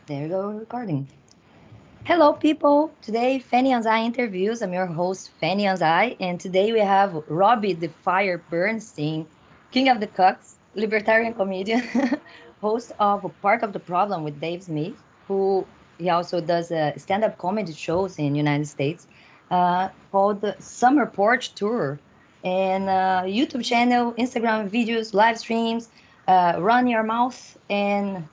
There you go, recording. Hello, people. Today, Fanny Anzai interviews. I'm your host, Fanny Anzai, and today we have Robbie the Fire Bernstein, king of the caucs, libertarian comedian, host of Part of the Problem with Dave Smith, who he also does stand-up comedy shows in United States called the Summer Porch Tour, and YouTube channel, Instagram videos, live streams, Run Your Mouth, and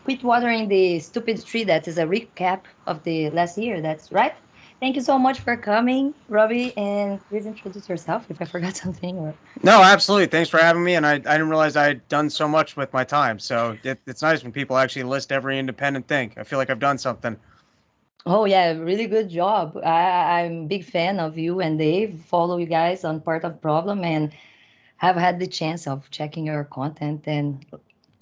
quit watering the stupid tree. That is a recap of the last year. That's right. Thank you so much for coming, Robbie, and please introduce yourself if I forgot something. Or No, absolutely. Thanks for having me. And I didn't realize I had done so much with my time. So it's nice when people actually list every independent thing. I feel like I've done something. oh yeah, really good job. I'm a big fan of you and Dave. Follow you guys on Part of Problem and have had the chance of checking your content and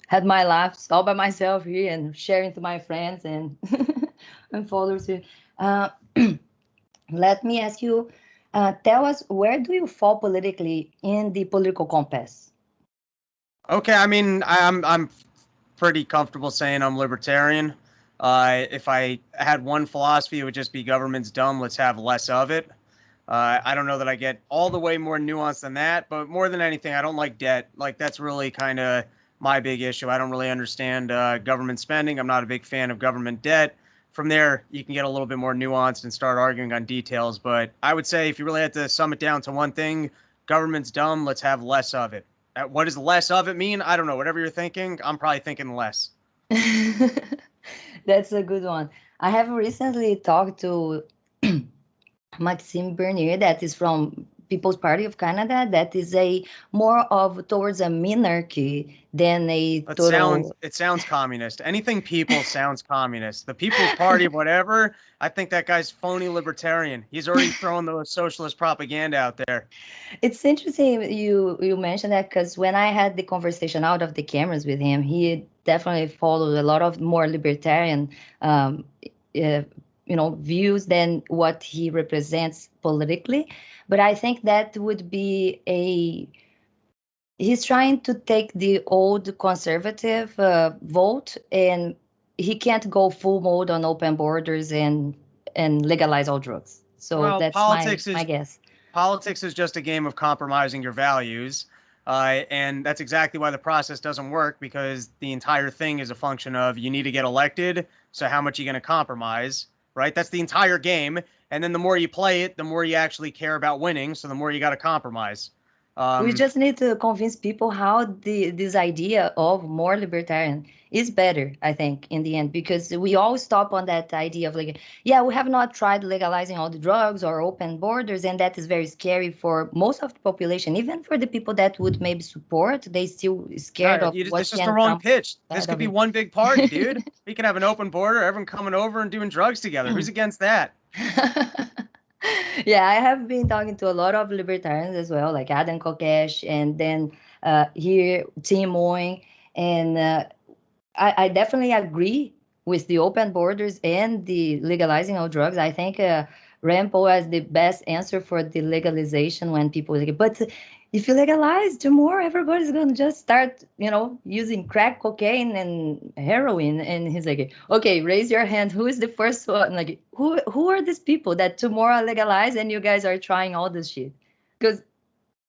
had my laughs all by myself here and sharing to my friends and and followers here. Uh, Let me ask you, tell us, where do you fall politically in the political compass? Okay, I mean, I'm pretty comfortable saying I'm libertarian. If I had one philosophy, it would just be government's dumb. Let's have less of it. I don't know that I get all the way more nuanced than that, but more than anything, I don't like debt. Like that's really kind of my big issue. I don't really understand government spending. I'm not a big fan of government debt. From there, you can get a little bit more nuanced and start arguing on details. But I would say if you really had to sum it down to one thing, government's dumb. Let's have less of it. What does less of it mean? I don't know. Whatever you're thinking, I'm probably thinking less. That's a good one. I have recently talked to Maxime Bernier, that is from People's Party of Canada, that is a more of towards a minarchy than a total. It sounds communist. Anything people sounds communist. The People's Party, whatever. I think that guy's phony libertarian. He's already thrown the socialist propaganda out there. It's interesting you mentioned that because when I had the conversation out of the cameras with him, he definitely followed a lot of more libertarian, um, uh, views than what he represents politically. But I think that would be a he's trying to take the old conservative vote, and he can't go full mode on open borders and legalize all drugs. So Well, that's my guess. politics is just a game of compromising your values. And that's exactly why the process doesn't work, because the entire thing is a function of you need to get elected. So how much are you going to compromise, right? That's the entire game. And then the more you play it, the more you actually care about winning. So the more you got to compromise. We Um, just need to convince people how this idea of more libertarian is better, I think, in the end, because we all stop on that idea of like, yeah, we have not tried legalizing all the drugs or open borders, and that is very scary for most of the population, even for the people that would maybe support, they still scared of what it's just the can wrong come pitch. This out could of be it. one big party, dude. We can have an open border, everyone coming over and doing drugs together. Who's against that? Yeah, I have been talking to a lot of libertarians as well, like Adam Kokesh, and then here Tim Moying, and I definitely agree with the open borders and the legalizing of drugs. I think Rand Paul has the best answer for the legalization when people like, but if you legalize, tomorrow everybody's gonna just start, using crack cocaine and heroin. And he's like, okay, raise your hand. Who is the first one? Like, who are these people that tomorrow legalize and you guys are trying all this shit? Because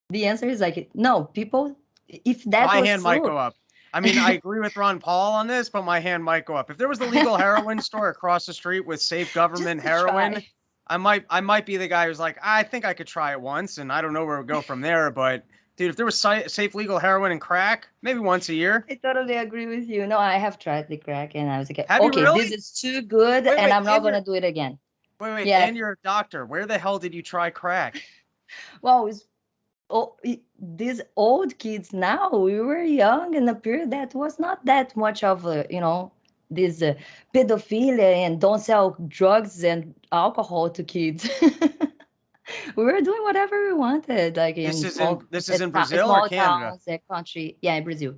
the answer is like, no, people. If that My was hand might true, go up. I mean, I agree with Ron Paul on this, but my hand might go up. If there was the legal heroin store across the street with safe just government to heroin, try. I might be the guy who's like, I think I could try it once, and I don't know where it would go from there. But dude, if there was safe legal heroin and crack, maybe once a year. I totally agree with you. No, I have tried the crack and I was like, Have you okay, this really? is too good Wait, and wait, I'm not gonna do it again. Yeah. and you're a doctor. Where the hell did you try crack? Well, these old kids now, we were young in a period that was not that much of this pedophilia and don't sell drugs and alcohol to kids. We were doing whatever we wanted, like in all This is in Brazil or small Canada? towns, country. Yeah, in Brazil.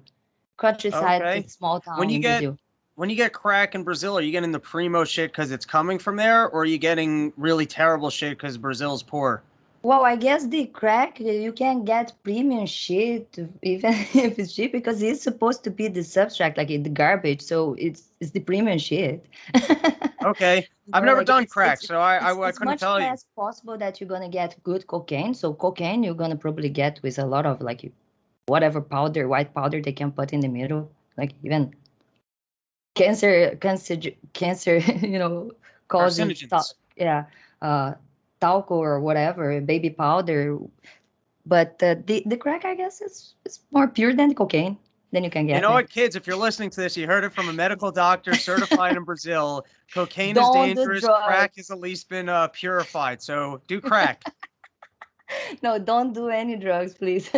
Countryside, Okay. small When town you in get Brazil. when you get crack in Brazil, are you getting the primo shit because it's coming from there, or are you getting really terrible shit because Brazil's poor? Well, I guess the crack, you can get premium shit even if it's cheap because it's supposed to be the substract, like in the garbage. So it's the premium shit. Okay, You I've know, never like done crack, so I it's couldn't much tell you. less possible that you're gonna get good cocaine. So cocaine you're gonna probably get with a lot of like whatever powder, white powder they can put in the middle, like even cancer, causing Carcinogens. yeah, uh, talco or whatever, baby powder. But the crack, I guess, is more pure than the cocaine. Then you can You get know it. what, kids? If you're listening to this, you heard it from a medical doctor certified in Brazil. Cocaine is Don't do dangerous. drugs. Crack has at least been purified. So do crack. No, don't do any drugs, please.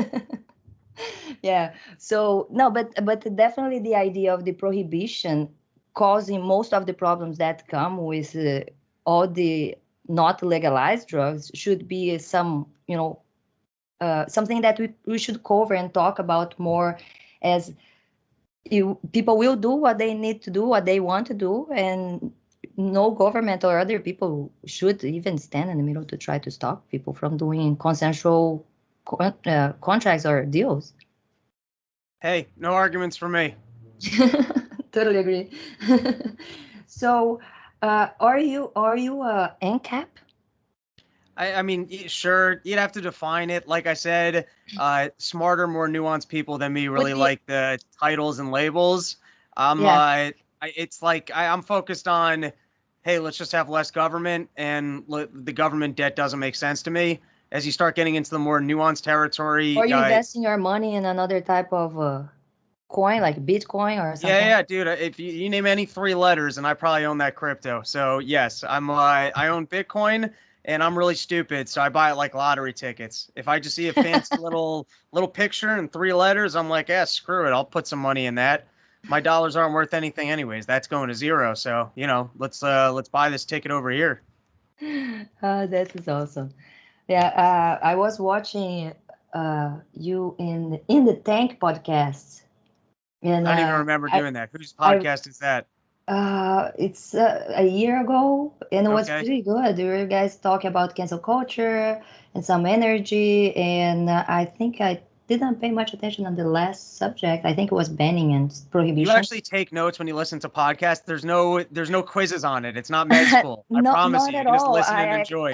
Yeah. So no, but definitely the idea of the prohibition causing most of the problems that come with all the not legalized drugs should be something that we should cover and talk about more as people will do what they need to do, what they want to do, and no government or other people should even stand in the middle to try to stop people from doing consensual contracts or deals. Hey, no arguments for me. Totally agree. So, are you a NCAP? I mean, sure, you'd have to define it. Like I said, smarter, more nuanced people than me Would really be like the titles and labels. yeah. It's like I'm focused on, hey, let's just have less government, and the government debt doesn't make sense to me. As you start getting into the more nuanced Or territory, you investing your money in another type of coin, like Bitcoin or yeah, something? yeah, dude. If you name any three letters, and I probably own that crypto. So yes, I own Bitcoin, and I'm really stupid, so I buy it like lottery tickets. If I just see a fancy little picture and three letters, I'm like, yeah, screw it. I'll put some money in that. My dollars aren't worth anything anyways. That's going to zero. So let's buy this ticket over here. That is awesome. Yeah, I was watching you in the Tank podcast, and I don't even remember doing that. Whose I podcast is that? it's a year ago, and it was Okay. pretty good. You guys talk about cancel culture and some energy, and I think I didn't pay much attention on the last subject. I think it was banning and You prohibition. actually take notes when you listen to podcasts. There's no quizzes on it. It's not med school. I No, promise not you. You at can just all. listen and enjoy.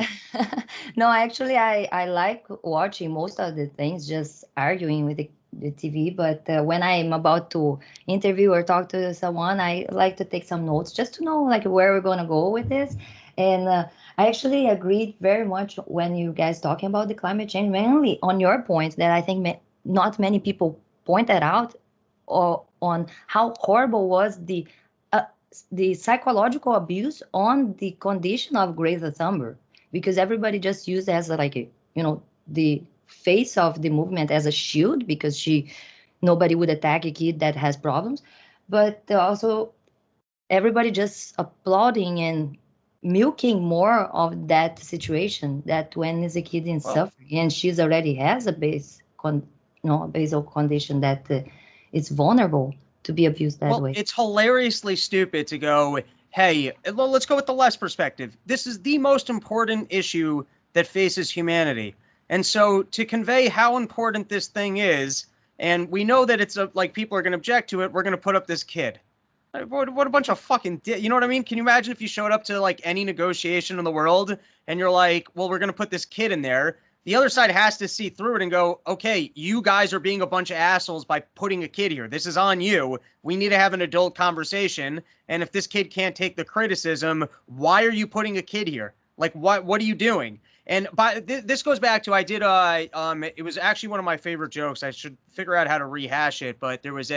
No, actually, I like watching most of the things, just arguing with the TV. But when I'm about to interview or talk to someone, I like to take some notes just to know like where we're gonna go with this. And I actually agreed very much when you guys talking about the climate change, mainly on your point that I think not many people pointed out or on how horrible was uh, the psychological abuse on the condition of Greta Thunberg, because everybody just used as like the face of the movement as a shield because nobody would attack a kid that has problems, but also everybody just applauding and milking more of that situation that when is a kid in Well, suffering and she's already has a basal condition that is vulnerable to be abused that Well, way. it's hilariously stupid to go, hey, let's go with the less perspective. This is the most important issue that faces humanity. And so to convey how important this thing is, and we know that like people are going to object to it, we're going to put up this kid. What a bunch of fucking you know what I mean? Can you imagine if you showed up to like any negotiation in the world and you're like, well, we're gonna put this kid in there. The other side has to see through it and go, okay, you guys are being a bunch of assholes by putting a kid here. This is on you. We need to have an adult conversation. And if this kid can't take the criticism, why are you putting a kid here? Like, what are you doing? And this goes back to it was actually one of my favorite jokes. I should figure out how to rehash it, but there was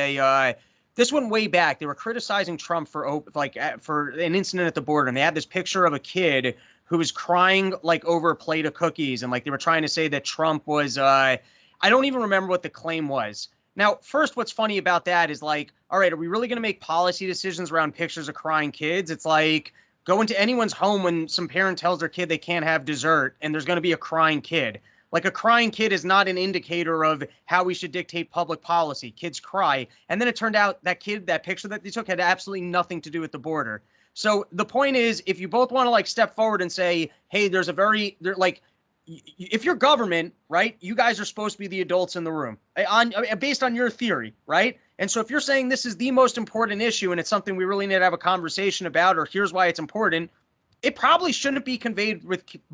this went way back. They were criticizing Trump for an incident at the border, and they had this picture of a kid who was crying like over a plate of cookies, and like they were trying to say that Trump was. I don't even remember what the claim was. Now, first, what's funny about that is like, all right, are we really going to make policy decisions around pictures of crying kids? It's like go into anyone's home when some parent tells their kid they can't have dessert, and there's going to be a crying kid. Like a crying kid is not an indicator of how we should dictate public policy. Kids cry. And then it turned out that picture that they took had absolutely nothing to do with the border. So the point is, if you both want to like step forward and say, hey, there's a very, like, if you're government, right, you guys are supposed to be the adults in the room based on your theory, right? And so if you're saying this is the most important issue and it's something we really need to have a conversation about, or here's why it's important, it probably shouldn't be conveyed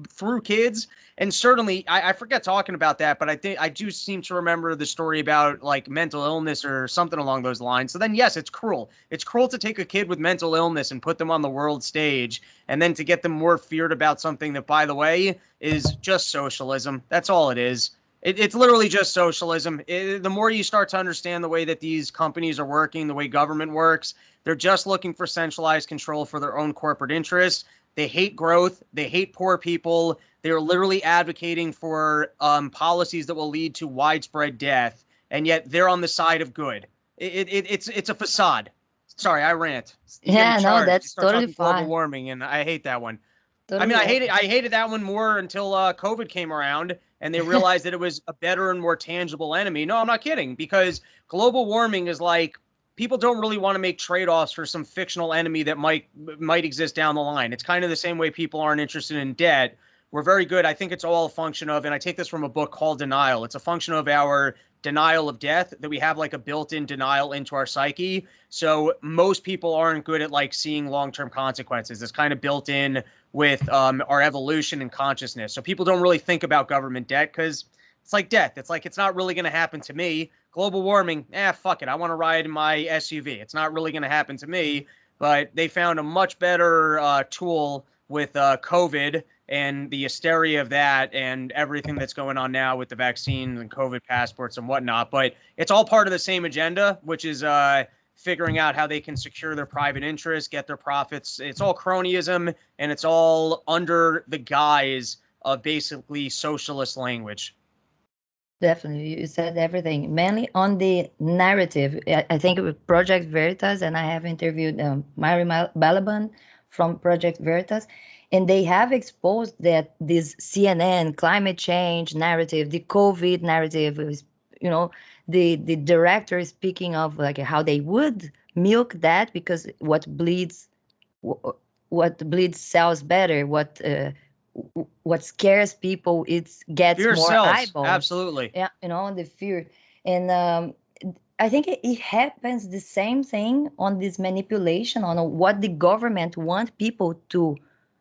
through kids. And certainly, I forget talking about that, but I do seem to remember the story about like mental illness or something along those lines. So then, yes, it's cruel. It's cruel to take a kid with mental illness and put them on the world stage, and then to get them more feared about something that, by the way, is just socialism. That's all it is. It's literally just socialism. The more you start to understand the way that these companies are working, the way government works, they're just looking for centralized control for their own corporate interests. They hate growth. They hate poor people. They're literally advocating for policies that will lead to widespread death, and yet they're on the side of good. It's a facade. Sorry, I rant. Yeah, no, that's totally fine. Global warming, and I hate that one. Totally I hated that one more until COVID came around, and they realized that it was a better and more tangible enemy. No, I'm not kidding, because global warming is like, people don't really want to make trade-offs for some fictional enemy that might exist down the line. It's kind of the same way people aren't interested in debt. We're very good. I think it's all a function of, and I take this from a book called Denial. It's a function of our denial of death, that we have like a built-in denial into our psyche. So most people aren't good at like seeing long-term consequences. It's kind of built in with our evolution and consciousness. So people don't really think about government debt because it's like death. It's like, it's not really going to happen to me. Global warming, fuck it. I want to ride in my SUV. It's not really going to happen to me. But they found a much better tool with COVID and the hysteria of that and everything that's going on now with the vaccine and COVID passports and whatnot. But it's all part of the same agenda, which is figuring out how they can secure their private interests, get their profits. It's all cronyism, and it's all under the guise of basically socialist language. Definitely, you said everything. Mainly on the narrative, I think with Project Veritas, and I have interviewed Mary Balaban from Project Veritas, and they have exposed that this CNN climate change narrative, the COVID narrative, is, the director is speaking of like how they would milk that because what bleeds sells better. What scares people, it gets fear more sells. eyeballs. Absolutely. Yeah, the fear. And I think it happens the same thing on this manipulation on what the government want people to,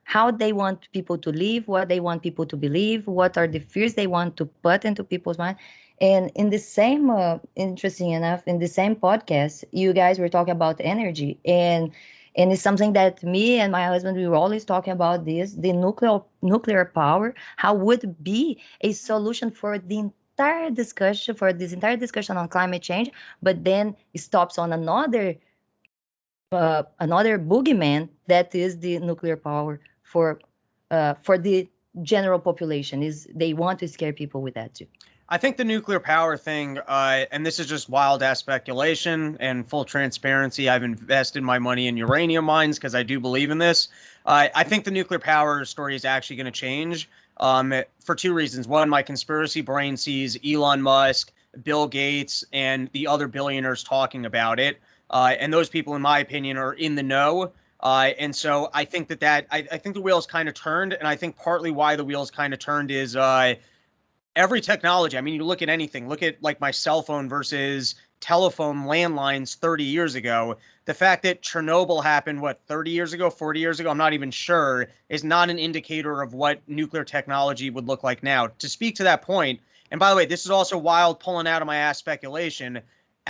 how they want people to live, what they want people to believe, what are the fears they want to put into people's mind. And in the same, interesting enough, in the same podcast, you guys were talking about energy, and it's something that me and my husband, we were always talking about this, the nuclear power, how would be a solution for the entire discussion, on climate change, but then it stops on another boogeyman, that is the nuclear power for the general population. Is they want to scare people with that too. I think the nuclear power thing, and this is just wild-ass speculation and full transparency, I've invested my money in uranium mines because I do believe in this. I think the nuclear power story is actually going to change for two reasons. One, my conspiracy brain sees Elon Musk, Bill Gates, and the other billionaires talking about it. And those people, in my opinion, are in the know. And so I think I think the wheels kind of turned. And I think partly why the wheels kind of turned is every technology. I mean, you look at anything, look at like my cell phone versus telephone landlines 30 years ago. The fact that Chernobyl happened, 30 years ago, 40 years ago, I'm not even sure, is not an indicator of what nuclear technology would look like now. To speak to that point, and by the way, this is also wild pulling out of my ass speculation,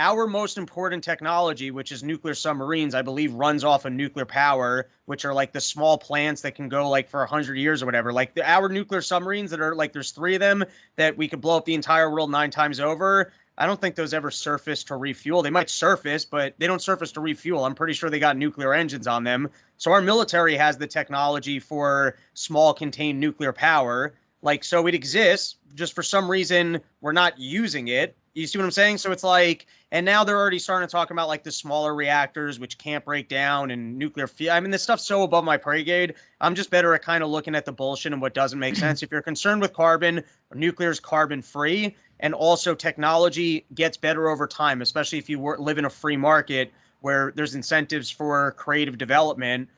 our most important technology, which is nuclear submarines, I believe runs off of nuclear power, which are like the small plants that can go like for 100 years or whatever. Like our nuclear submarines that are like, there's 3 of them that we could blow up the entire world 9 times over. I don't think those ever surface to refuel. They might surface, but they don't surface to refuel. I'm pretty sure they got nuclear engines on them. So our military has the technology for small contained nuclear power. Like, so it exists, just for some reason we're not using it. You see what I'm saying? So it's like, and now they're already starting to talk about like the smaller reactors, which can't break down, and nuclear fuel. I mean, this stuff's so above my pay grade. I'm just better at kind of looking at the bullshit and what doesn't make sense. If you're concerned with carbon, nuclear is carbon free. And also technology gets better over time, especially if you live in a free market where there's incentives for creative development.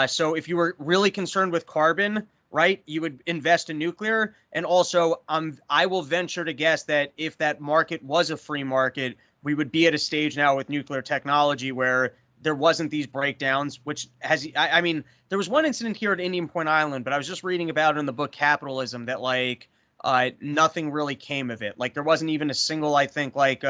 So if you were really concerned with carbon, right? You would invest in nuclear. And also, I will venture to guess that if that market was a free market, we would be at a stage now with nuclear technology where there wasn't these breakdowns, which has, I mean, there was one incident here at Indian Point Island, but I was just reading about it in the book Capitalism that like nothing really came of it. Like there wasn't even a single, I think, like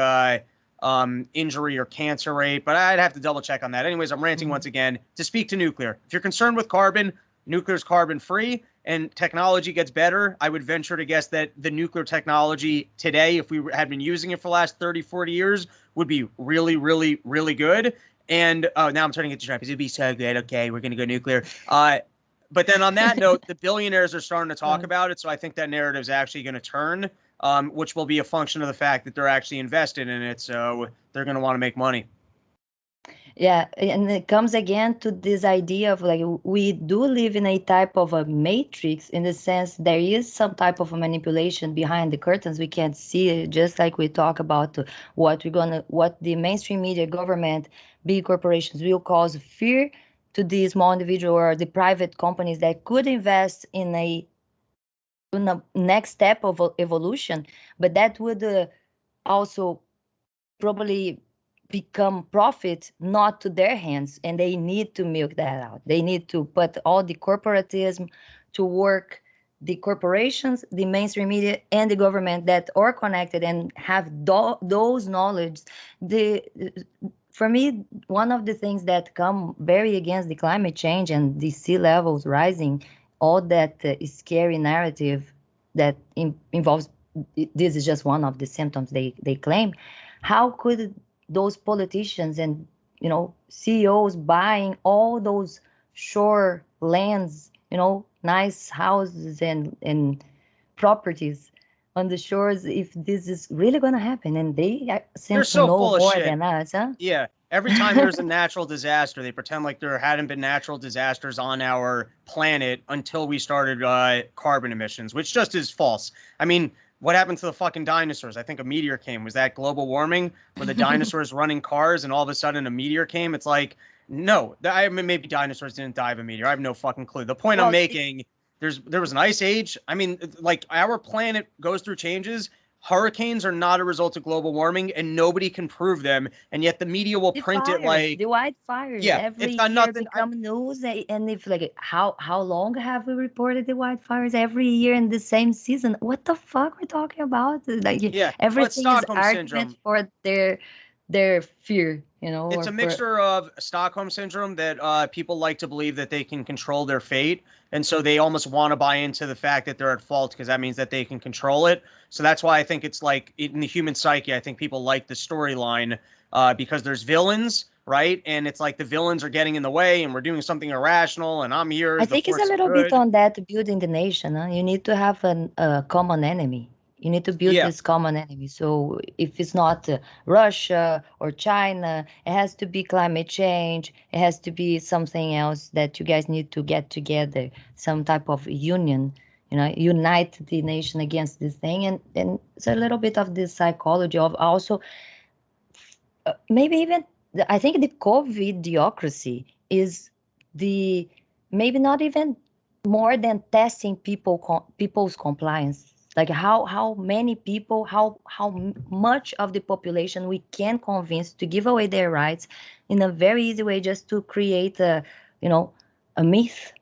injury or cancer rate, but I'd have to double check on that. Anyways, I'm ranting once again. To speak to nuclear, if you're concerned with carbon, nuclear is carbon free and technology gets better. I would venture to guess that the nuclear technology today, if we had been using it for the last 30, 40 years, would be really, really, really good. And now I'm turning it to Trump. It'd be so good. Okay, we're going to go nuclear. But then on that note, the billionaires are starting to talk about it. So I think that narrative is actually going to turn, which will be a function of the fact that they're actually invested in it. So they're going to want to make money. Yeah, and it comes again to this idea of like we do live in a type of a matrix in the sense there is some type of a manipulation behind the curtains. We can't see it, just like we talk about what the mainstream media, government, big corporations will cause fear to the small individual or the private companies that could invest in a next step of evolution, but that would also probably become profit not to their hands, and they need to milk that out. They need to put all the corporatism to work, the corporations, the mainstream media, and the government that are connected and have those knowledge. For me, one of the things that come very against the climate change and the sea levels rising, all that scary narrative that involves, this is just one of the symptoms they claim. How could those politicians and CEOs buying all those shore lands, nice houses and properties on the shores, if this is really going to happen? And they seem to know more than us, huh? Yeah. Every time there's a natural disaster, they pretend like there hadn't been natural disasters on our planet until we started carbon emissions, which just is false. I mean, what happened to the fucking dinosaurs? I think a meteor came. Was that global warming? Were the dinosaurs running cars and all of a sudden a meteor came? It's like, no. I mean, maybe dinosaurs didn't die of a meteor. I have no fucking clue. The point I'm making, there was an ice age. I mean, like our planet goes through changes. Hurricanes are not a result of global warming, and nobody can prove them. And yet the media will print it like the wildfires. Yeah, every it's not year nothing. Become news. And if like how long have we reported the wildfires every year in the same season? What the fuck we're talking about? Like everything is argument for their fear. It's a mixture of Stockholm syndrome that people like to believe that they can control their fate. And so they almost want to buy into the fact that they're at fault because that means that they can control it. So that's why I think it's like in the human psyche, I think people like the storyline because there's villains, right? And it's like the villains are getting in the way and we're doing something irrational and I'm here. I think it's a little bit on that building the nation. Huh? You need to have a common enemy. You need to build this common enemy. So if it's not Russia or China, it has to be climate change. It has to be something else that you guys need to get together, some type of union, unite the nation against this thing. And it's a little bit of the psychology of also maybe even, I think the COVID-iocracy is maybe not even more than testing people's compliance. Like how many people, how much of the population we can convince to give away their rights in a very easy way just to create a myth,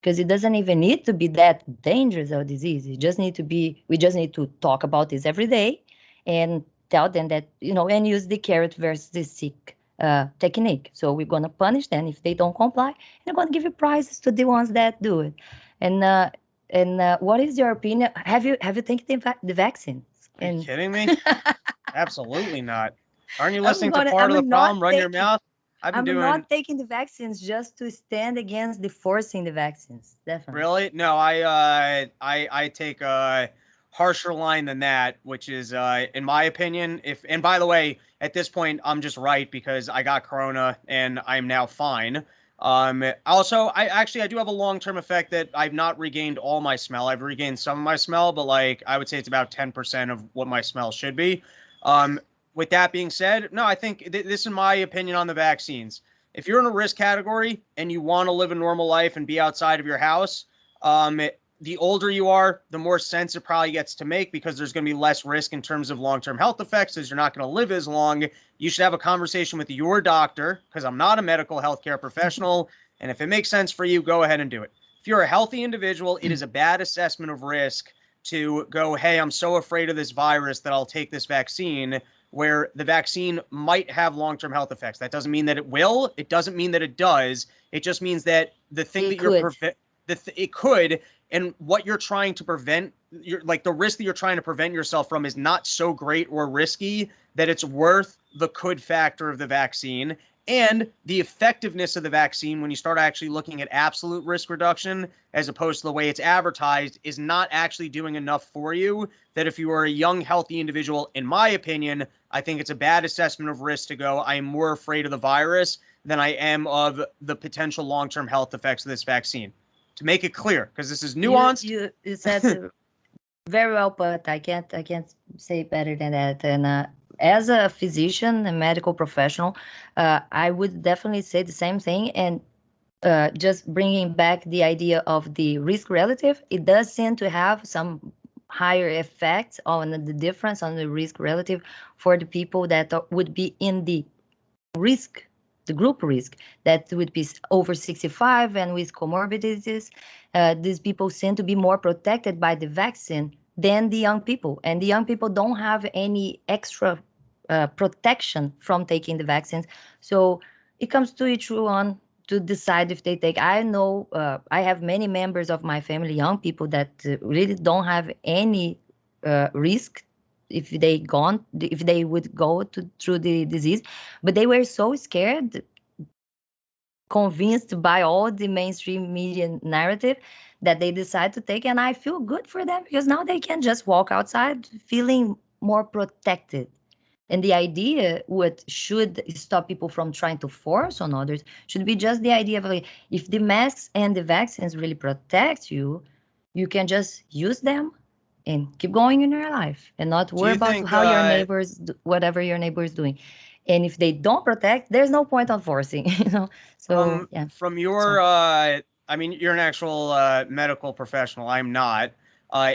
because it doesn't even need to be that dangerous a disease. We just need to talk about this every day and tell them that, and use the carrot versus the stick technique. So we're going to punish them if they don't comply, and we're going to give you prizes to the ones that do it. And what is your opinion? Have you taken the vaccines? Are you kidding me? Absolutely not. Aren't you listening to part of the problem? Run your mouth. I'm not taking the vaccines just to stand against the forcing the vaccines. Definitely. Really? No, I take a harsher line than that, which is, in my opinion, and by the way, at this point, I'm just right because I got corona and I'm now fine. Also, I do have a long-term effect that I've not regained all my smell. I've regained some of my smell, but like I would say it's about 10% of what my smell should be. With that being said, no, I think this is my opinion on the vaccines. If you're in a risk category and you want to live a normal life and be outside of your house, the older you are, the more sense it probably gets to make, because there's going to be less risk in terms of long-term health effects, as you're not going to live as long. You should have a conversation with your doctor, because I'm not a medical healthcare professional. And if it makes sense for you, go ahead and do it. If you're a healthy individual, it is a bad assessment of risk to go, hey, I'm so afraid of this virus that I'll take this vaccine, where the vaccine might have long-term health effects. That doesn't mean that it will. It doesn't mean that it does. It just means that the thing that you're it could, and what you're trying to prevent, like the risk that you're trying to prevent yourself from is not so great or risky that it's worth the could factor of the vaccine. And the effectiveness of the vaccine, when you start actually looking at absolute risk reduction, as opposed to the way it's advertised, is not actually doing enough for you. That if you are a young, healthy individual, in my opinion, I think it's a bad assessment of risk to go, I am more afraid of the virus than I am of the potential long-term health effects of this vaccine. To make it clear, because this is nuanced. You said very well put. I can't say better than that. And as a physician, a medical professional, I would definitely say the same thing. And just bringing back the idea of the risk relative, it does seem to have some higher effects on the difference on the risk relative for the people that would be in the risk, the group risk, that would be over 65 and with comorbidities. These people seem to be more protected by the vaccine than the young people. And the young people don't have any extra protection from taking the vaccines. So it comes to each one to decide if they take. I know I have many members of my family, young people, that really don't have any risk if they would go through the disease, but they were so scared, convinced by all the mainstream media narrative, that they decide to take. And I feel good for them, because now they can just walk outside feeling more protected. And the idea, what should stop people from trying to force on others, should be just the idea of, like, if the masks and the vaccines really protect you, you can just use them and keep going in your life and not worry about how your neighbors, whatever your neighbor is doing. And if they don't protect, there's no point on forcing, So yeah. From your, I mean, you're an actual medical professional. I'm not.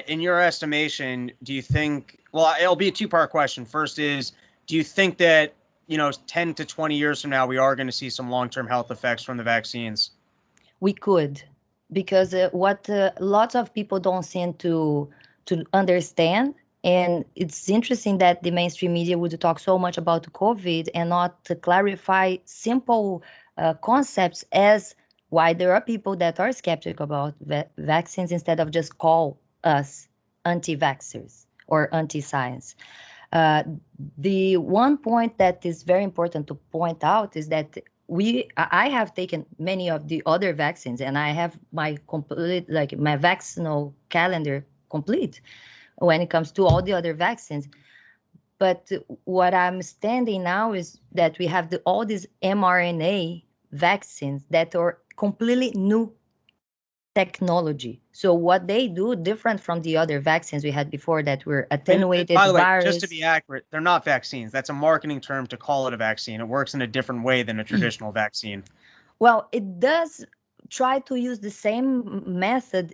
In your estimation, do you think? Well, it'll be a two-part question. First is, do you think that 10 to 20 years from now we are going to see some long-term health effects from the vaccines? We could, because what lots of people don't seem to understand. And it's interesting that the mainstream media would talk so much about COVID and not to clarify simple concepts, as why there are people that are skeptical about vaccines, instead of just call us anti-vaxxers or anti-science. The one point that is very important to point out is that I have taken many of the other vaccines, and I have my complete, like my vaccinal calendar complete when it comes to all the other vaccines. But what I'm standing now is that we have all these mRNA vaccines that are completely new technology. So what they do different from the other vaccines we had before that were attenuated by the way, virus. just to be accurate, they're not vaccines. That's a marketing term to call it a vaccine. It works in a different way than a traditional vaccine. Well, it does try to use the same method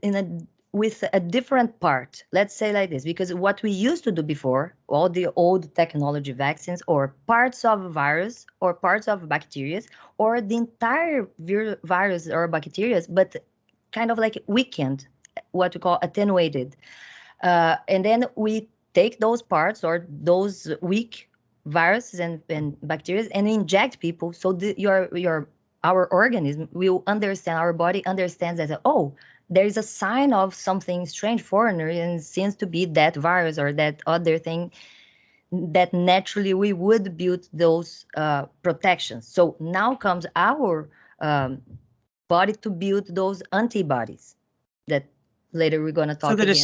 with a different part. Let's say like this, because what we used to do before, all the old technology vaccines, or parts of a virus or parts of bacteria, or the entire virus or bacteria, but kind of like weakened, what we call attenuated. And then we take those parts or those weak viruses and bacteria and inject people, so our organism will understand, our body understands that, oh, there is a sign of something strange foreigner, and it seems to be that virus or that other thing, that naturally we would build those protections. So now comes our body to build those antibodies that later we're going to talk again.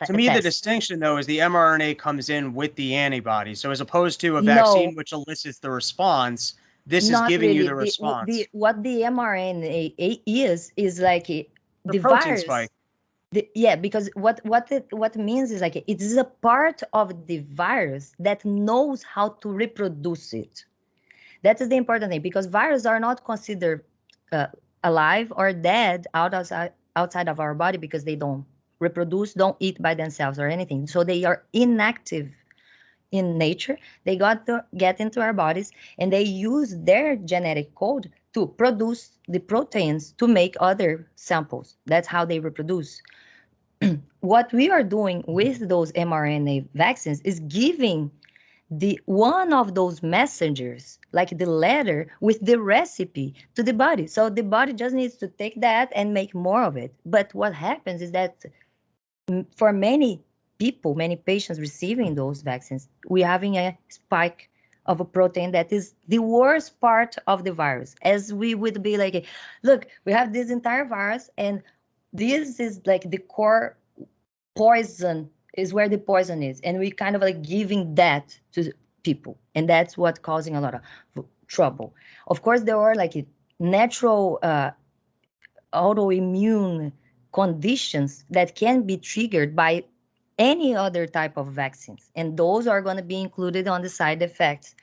To me, the distinction, though, is the mRNA comes in with the antibody. So as opposed to a vaccine which elicits the response, this is giving you the response. What the mRNA is like the protein virus. Spike. Because what means is like it is a part of the virus that knows how to reproduce it. That is the important thing, because viruses are not considered alive or dead outside of our body, because they don't reproduce, don't eat by themselves or anything. So they are inactive in nature. They got to get into our bodies, and they use their genetic code to produce the proteins to make other samples. That's how they reproduce. What we are doing with those mRNA vaccines is giving the one of those messengers, like the letter with the recipe, to the body. So the body just needs to take that and make more of it. But what happens is that for many people, many patients receiving those vaccines, we're having a spike of a protein that is the worst part of the virus. As we would be like, look, we have this entire virus, and this is like the core poison, is where the poison is, and we kind of like giving that to people, and that's what causing a lot of trouble. Of course, there are like natural autoimmune conditions that can be triggered by any other type of vaccines, and those are going to be included on the side effects.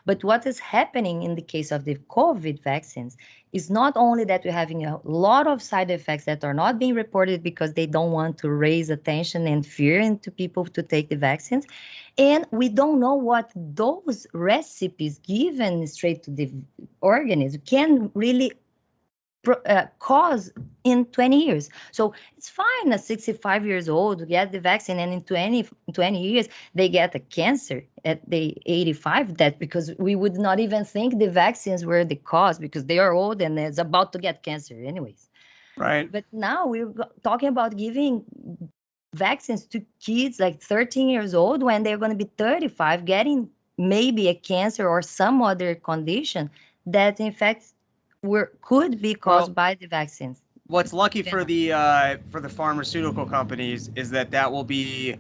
But what is happening in the case of the COVID vaccines is not only that we're having a lot of side effects that are not being reported because they don't want to raise attention and fear into people to take the vaccines. And we don't know what those recipes given straight to the organism can really cause in 20 years. So it's fine at 65 years old to get the vaccine, and in 20 years they get a cancer at the 85. That because we would not even think the vaccines were the cause, because they are old and it's about to get cancer anyways. Right. But now we're talking about giving vaccines to kids like 13 years old when they're going to be 35, getting maybe a cancer or some other condition that in fact could be caused by the vaccines. What's lucky for the pharmaceutical companies is that will be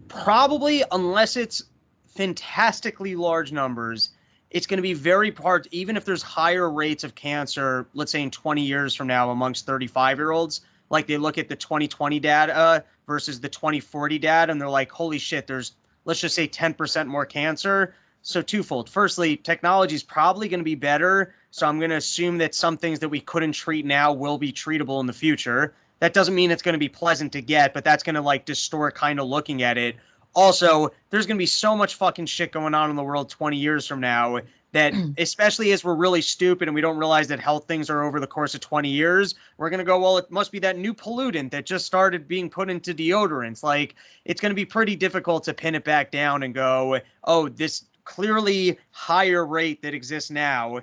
probably, unless it's fantastically large numbers, it's going to be very hard, even if there's higher rates of cancer, let's say in 20 years from now amongst 35-year-olds, like they look at the 2020 data versus the 2040 data, and they're like, holy shit, there's, let's just say 10% more cancer. So twofold. Firstly, technology is probably going to be better. So I'm going to assume that some things that we couldn't treat now will be treatable in the future. That doesn't mean it's going to be pleasant to get, but that's going to like distort kind of looking at it. Also, there's going to be so much fucking shit going on in the world 20 years from now that, especially as we're really stupid and we don't realize that health things are over the course of 20 years, we're going to go, well, it must be that new pollutant that just started being put into deodorants. Like, it's going to be pretty difficult to pin it back down and go, oh, this clearly higher rate that exists now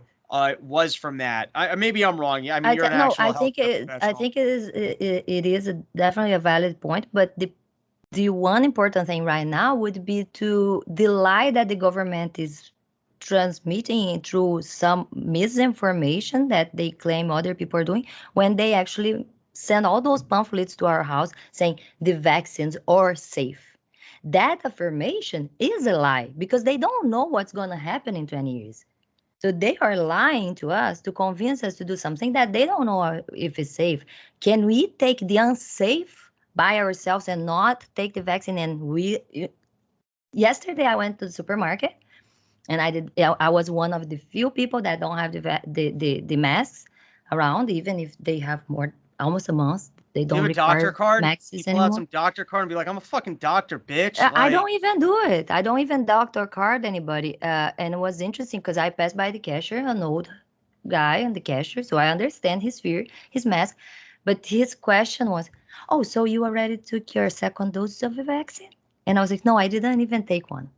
was from that. Maybe I'm wrong. Yeah, I mean, you're an actual health professional. I think it is definitely a valid point, but the one important thing right now would be to the lie that the government is transmitting through some misinformation that they claim other people are doing, when they actually send all those pamphlets to our house saying the vaccines are safe. That affirmation is a lie, because they don't know what's going to happen in 20 years. So they are lying to us to convince us to do something that they don't know if it's safe. Can we take the unsafe by ourselves and not take the vaccine? And yesterday I went to the supermarket, and I was one of the few people that don't have the masks around, even if they have almost a month. They don't require doctor card. masks you pull anymore. out some doctor card and be like, I'm a fucking doctor, bitch. I don't even do it. I don't even doctor card anybody. And it was interesting because I passed by the cashier, an old guy on the cashier, so I understand his fear, his mask. But his question was, oh, so you already took your second dose of the vaccine? And I was like, no, I didn't even take one.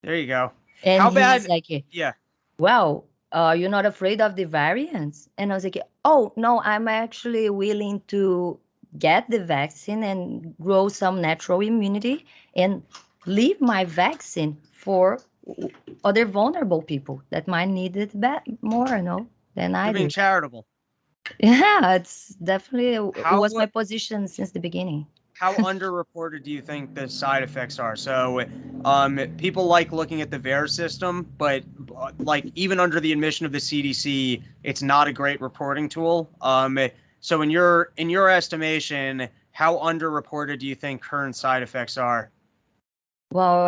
There you go. And How he bad? was like, yeah. Well, you're not afraid of the variants? And I was like, oh, no, I'm actually willing to get the vaccine and grow some natural immunity and leave my vaccine for other vulnerable people that might need it more, than I You're being do. charitable. Yeah, it's definitely, it was my position since the beginning. How underreported do you think the side effects are? So people like looking at the VAERS system, but like even under the admission of the CDC, it's not a great reporting tool. So in your estimation, how underreported do you think current side effects are? Well,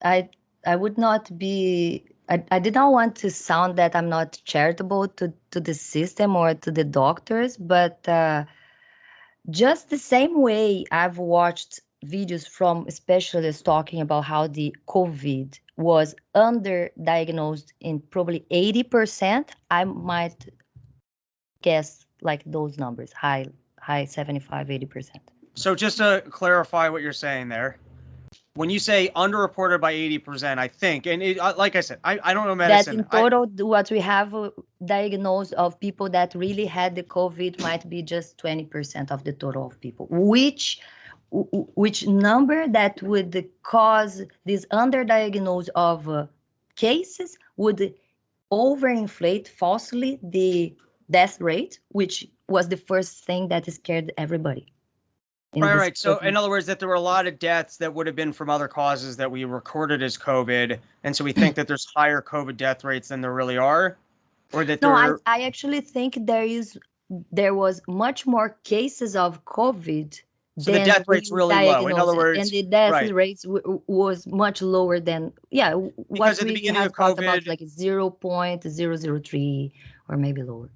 I would not be, I did not want to sound that I'm not charitable to the system or to the doctors, but Just the same way I've watched videos from specialists talking about how the COVID was underdiagnosed in probably 80%, I might guess like those numbers, high 75, 80%. So just to clarify what you're saying there, when you say underreported by 80%, I think, and like I said, I don't know medicine. That in total, what we have diagnosed of people that really had the COVID might be just 20% of the total of people, which number that would cause this underdiagnosis of cases would overinflate falsely the death rate, which was the first thing that scared everybody. Right. So in other words, that there were a lot of deaths that would have been from other causes that we recorded as COVID. And so we think that there's higher COVID death rates than there really are, or that no, I actually think there was much more cases of COVID. So the death rate's really low. In other words, and the death rates was much lower than because at the beginning of COVID, about like 0.003 or maybe lower.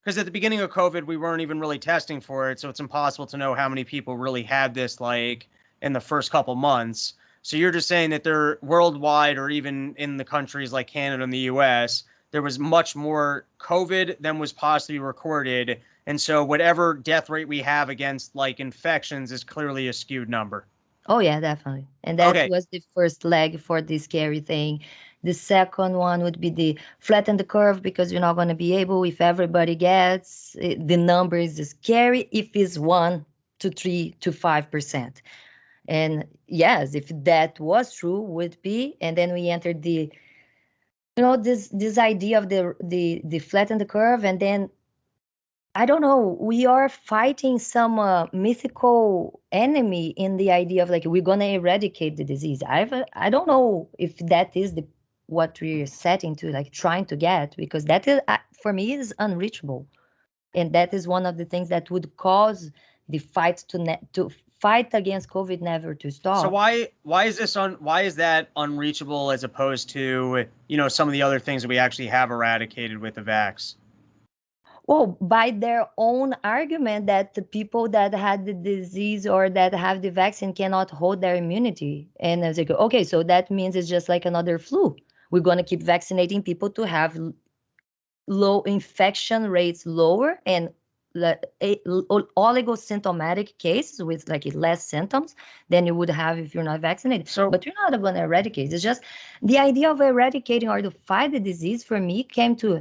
Because at the beginning of COVID, we weren't even really testing for it, so it's impossible to know how many people really had this, like, in the first couple months. So you're just saying that there, worldwide, or even in the countries like Canada and the U.S., there was much more COVID than was possibly recorded, and so whatever death rate we have against, like, infections is clearly a skewed number. Oh, yeah, definitely. And that was the first leg for the scary thing. The second one would be the flatten the curve, because you're not going to be able, if everybody gets, the number is scary if it's 1 to 3 to 5%. And yes, if that was true, would be. And then we entered the, this idea of the flatten the curve. And then, I don't know, we are fighting some mythical enemy in the idea of like, we're going to eradicate the disease. I don't know if that is what we're setting to, like, trying to get, because that is, for me, is unreachable. And that is one of the things that would cause the fight to fight against COVID never to stop. So why is that unreachable as opposed to, some of the other things that we actually have eradicated with the vax? Well, by their own argument that the people that had the disease or that have the vaccine cannot hold their immunity. And I was like, okay, so that means it's just like another flu. We're going to keep vaccinating people to have low infection rates lower and oligosymptomatic cases with like less symptoms than you would have if you're not vaccinated. But you're not going to eradicate. It's just the idea of eradicating or to fight the disease, for me, came to,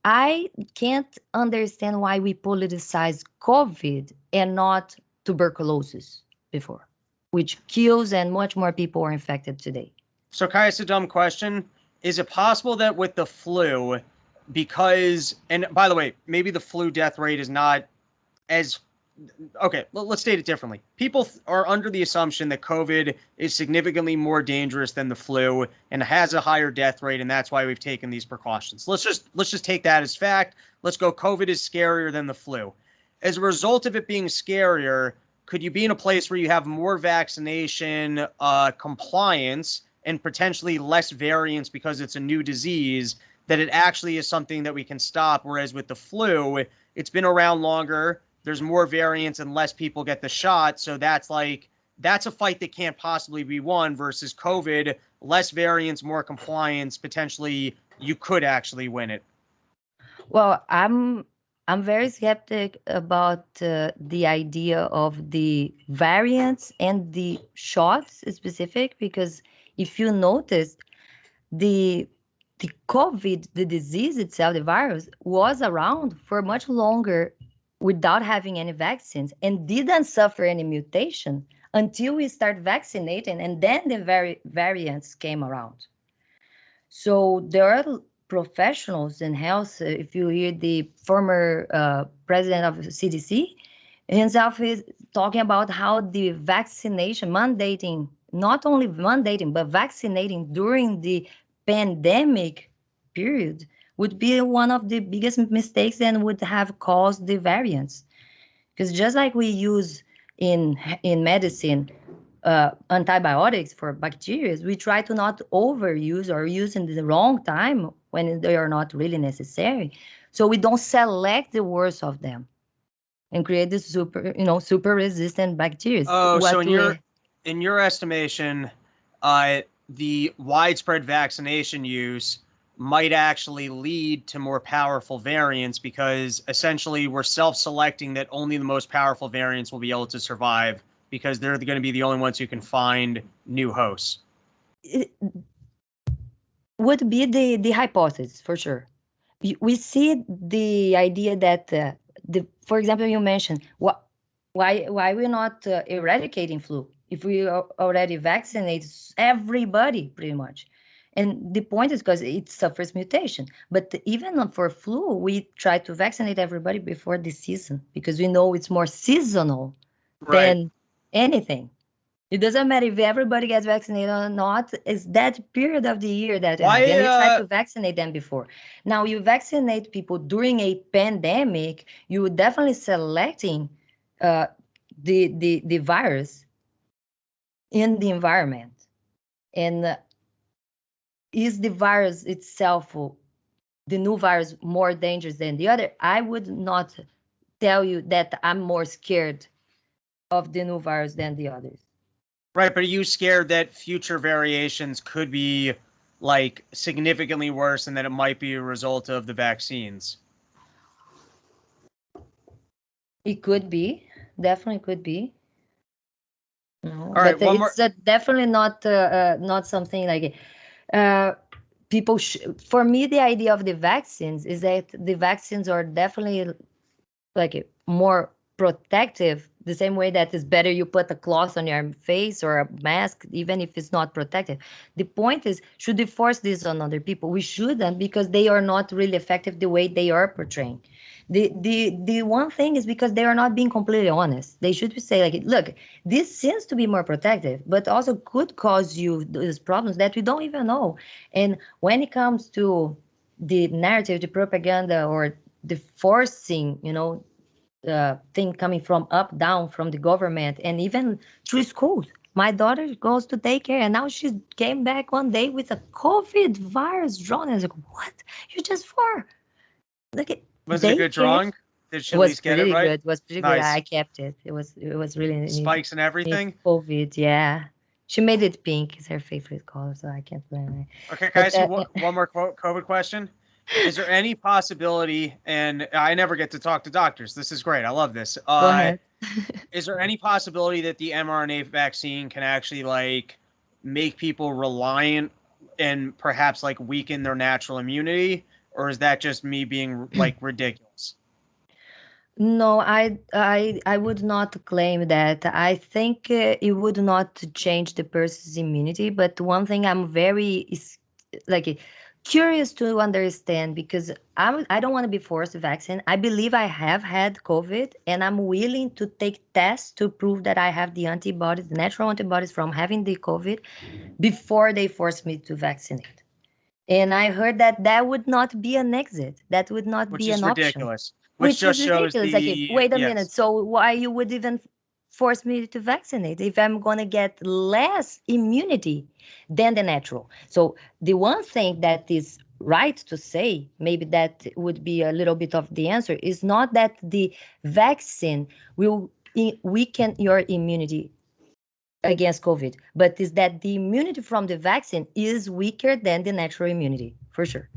I can't understand why we politicize COVID and not tuberculosis before, which kills and much more people are infected today. So, Kai, it's a dumb question. Is it possible that with the flu, because, and by the way, maybe the flu death rate is not as, okay, let's state it differently. People are under the assumption that COVID is significantly more dangerous than the flu and has a higher death rate, and that's why we've taken these precautions. Let's just take that as fact. Let's go, COVID is scarier than the flu. As a result of it being scarier, could you be in a place where you have more vaccination compliance and potentially less variants because it's a new disease, that it actually is something that we can stop, whereas with the flu, it's been around longer, there's more variants and less people get the shot, so that's a fight that can't possibly be won, versus COVID, less variants, more compliance, potentially you could actually win it. Well, I'm very skeptic about the idea of the variants and the shots specific, because if you noticed, the COVID, the disease itself, the virus, was around for much longer without having any vaccines and didn't suffer any mutation until we start vaccinating, and then the variants came around. So there are professionals in health. If you hear the former president of CDC himself is talking about how the vaccination mandating, not only mandating, but vaccinating during the pandemic period would be one of the biggest mistakes and would have caused the variants. Because just like we use in medicine antibiotics for bacteria, we try to not overuse or use in the wrong time when they are not really necessary. So we don't select the worst of them. and create this super resistant bacteria. Oh, so What we in your estimation, the widespread vaccination use might actually lead to more powerful variants because essentially we're self-selecting that only the most powerful variants will be able to survive because they're going to be the only ones who can find new hosts. it would be the hypothesis for sure. We see the idea that for example, you mentioned why we're not eradicating flu if we already vaccinate everybody pretty much. And the point is because it suffers mutation. But even for flu, we try to vaccinate everybody before the season because we know it's more seasonal than anything. It doesn't matter if everybody gets vaccinated or not. It's that period of the year that you have. And we try to vaccinate them before. Now, you vaccinate people during a pandemic, you definitely selecting the virus in the environment. And is the virus itself, the new virus, more dangerous than the other? I would not tell you that I'm more scared of the new virus than the others. Right, but are you scared that future variations could be like significantly worse and that it might be a result of the vaccines? It could be, definitely could be. No, All right, but it's definitely not something like people. For me, the idea of the vaccines is that the vaccines are definitely like more protective, the same way that it's better you put a cloth on your face or a mask, even if it's not protective. The point is, should we force this on other people? We shouldn't, because they are not really effective the way they are portraying. The one thing is because they are not being completely honest. They should be saying, like, look, this seems to be more protective, but also could cause you these problems that we don't even know. And when it comes to the narrative, the propaganda, or the forcing, thing coming from up down from the government and even through schools. My daughter goes to daycare and now she came back one day with a COVID virus drawn. I was like, what? You're just 4. Like, was it a good drawing? Did she at least get it right? Good. It was pretty good. I kept it. It was really neat. Spikes and everything. COVID, yeah. She made it pink. It's her favorite color, so I can't blame her. Okay, guys, one more COVID question. Is there any possibility, and I never get to talk to doctors. This is great. I love this. Go ahead. Is there any possibility that the mRNA vaccine can actually like make people reliant and perhaps like weaken their natural immunity? Or is that just me being like ridiculous? No, I would not claim that. I think it would not change the person's immunity. But one thing I'm very like curious to understand, because I don't want to be forced to vaccine. I believe I have had COVID, and I'm willing to take tests to prove that I have the antibodies, the natural antibodies from having the COVID, before they force me to vaccinate. And I heard that would not be an exit. That would not be an option. Ridiculous. Which just is ridiculous. Like, wait a minute. So why you would even force me to vaccinate if I'm going to get less immunity than the natural? So the one thing that is right to say, maybe that would be a little bit of the answer, is not that the vaccine will weaken your immunity against COVID, but is that the immunity from the vaccine is weaker than the natural immunity, for sure.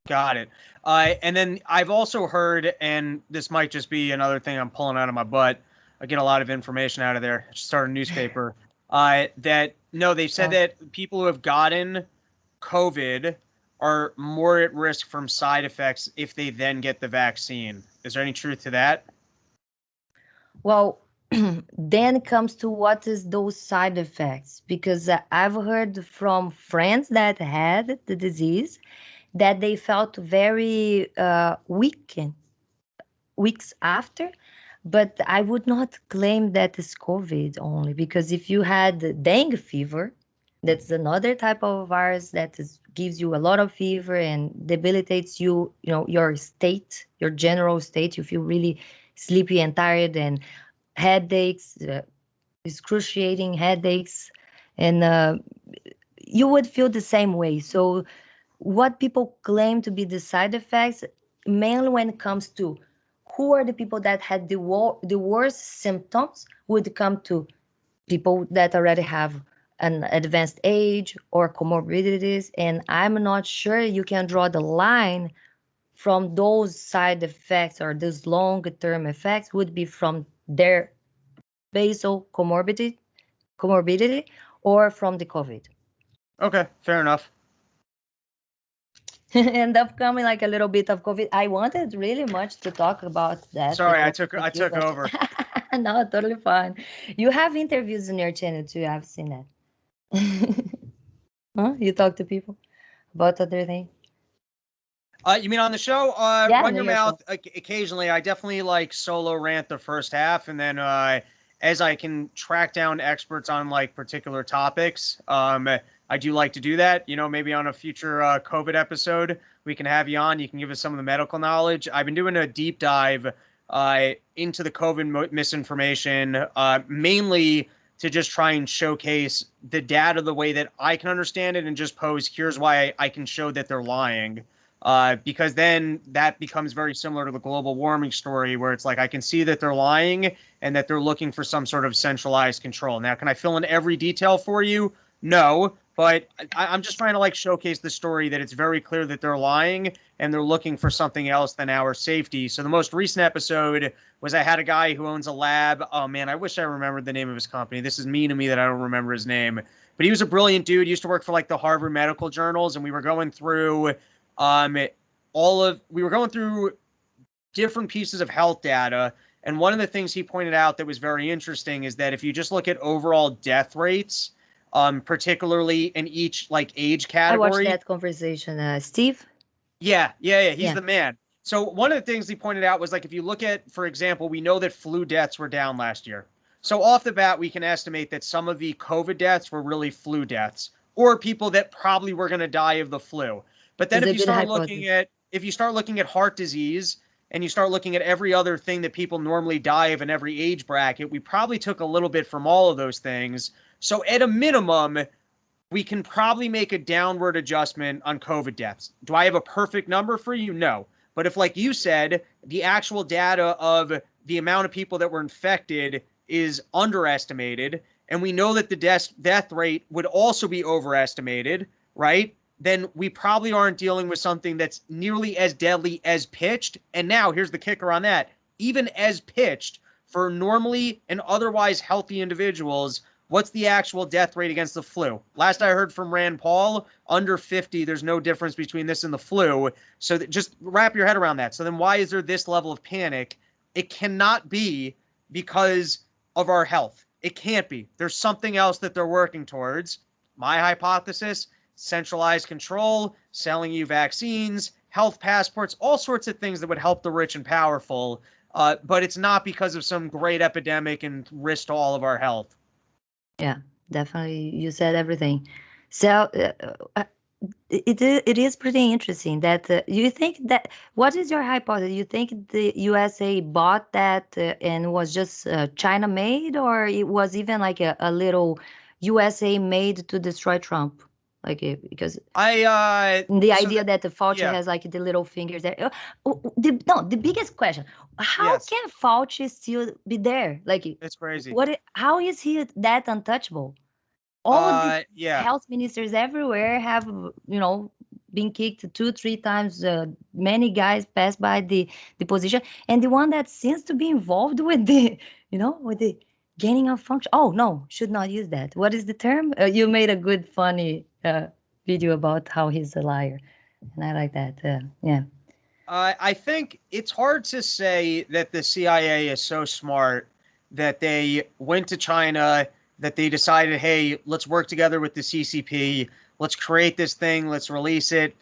Got it. And then I've also heard, and this might just be another thing I'm pulling out of my butt. I get a lot of information out of there. I start a newspaper. They said that people who have gotten COVID are more at risk from side effects if they then get the vaccine. Is there any truth to that? Well, then it comes to what is those side effects, because I've heard from friends that had the disease that they felt very weeks after. But I would not claim that is COVID only, because if you had dengue fever, that's another type of virus that gives you a lot of fever and debilitates you, your state, your general state. You feel really sleepy and tired, and headaches, excruciating headaches, and you would feel the same way. So what people claim to be the side effects, mainly when it comes to who are the people that had the worst symptoms would come to people that already have an advanced age or comorbidities. And I'm not sure you can draw the line from those side effects or those long-term effects would be from their basal comorbidity or from the COVID. Okay, fair enough. End up coming like a little bit of COVID. I wanted really much to talk about that. Sorry, I took over. No, totally fine. You have interviews on your channel too. I've seen that. Huh? You talk to people about other things? You mean on the show? Yeah, Run your mouth. show. Occasionally, I definitely like solo rant the first half, and then as I can track down experts on like particular topics, I do like to do that. You know, maybe on a future COVID episode, we can have you on. You can give us some of the medical knowledge. I've been doing a deep dive into the COVID misinformation, mainly to just try and showcase the data the way that I can understand it and just pose, here's why I can show that they're lying. Because then that becomes very similar to the global warming story where it's like, I can see that they're lying and that they're looking for some sort of centralized control. Now, can I fill in every detail for you? No, but I'm just trying to like showcase the story that it's very clear that they're lying and they're looking for something else than our safety. So the most recent episode was I had a guy who owns a lab. Oh man, I wish I remembered the name of his company. This is mean to me that I don't remember his name, but he was a brilliant dude. He used to work for like the Harvard Medical Journals, and we were going through we were going through different pieces of health data. And one of the things he pointed out that was very interesting is that if you just look at overall death rates, particularly in each like age category. I watched that conversation, Steve. Yeah. He's the man. So one of the things he pointed out was like, if you look at, for example, we know that flu deaths were down last year. So off the bat, we can estimate that some of the COVID deaths were really flu deaths or people that probably were going to die of the flu. But then if you start looking at heart disease and you start looking at every other thing that people normally die of in every age bracket, we probably took a little bit from all of those things. So at a minimum, we can probably make a downward adjustment on COVID deaths. Do I have a perfect number for you? No. But if, like you said, the actual data of the amount of people that were infected is underestimated, and we know that the death rate would also be overestimated, right? Then we probably aren't dealing with something that's nearly as deadly as pitched. And now here's the kicker on that. Even as pitched, for normally and otherwise healthy individuals, what's the actual death rate against the flu? Last I heard from Rand Paul, under 50, there's no difference between this and the flu. So just wrap your head around that. So then why is there this level of panic? It cannot be because of our health. It can't be. There's something else that they're working towards. My hypothesis: centralized control, selling you vaccines, health passports, all sorts of things that would help the rich and powerful. But it's not because of some great epidemic and risk to all of our health. Yeah, definitely. You said everything. So it is pretty interesting that you think that, what is your hypothesis? You think the USA bought that and was just China made, or it was even like a little USA made to destroy Trump? Like, because idea that the Fauci has like the little fingers there. The biggest question: how can Fauci still be there? Like, it's crazy. How is he that untouchable? All of the health ministers everywhere have, been kicked 2-3 times. Many guys passed by the position, and the one that seems to be involved with the, with the gaining of function. Oh no, should not use that. What is the term? You made a good, funny video about how he's a liar, and I like that. I think it's hard to say that the CIA is so smart that they went to China, that they decided, hey, let's work together with the CCP. Let's create this thing. Let's release it.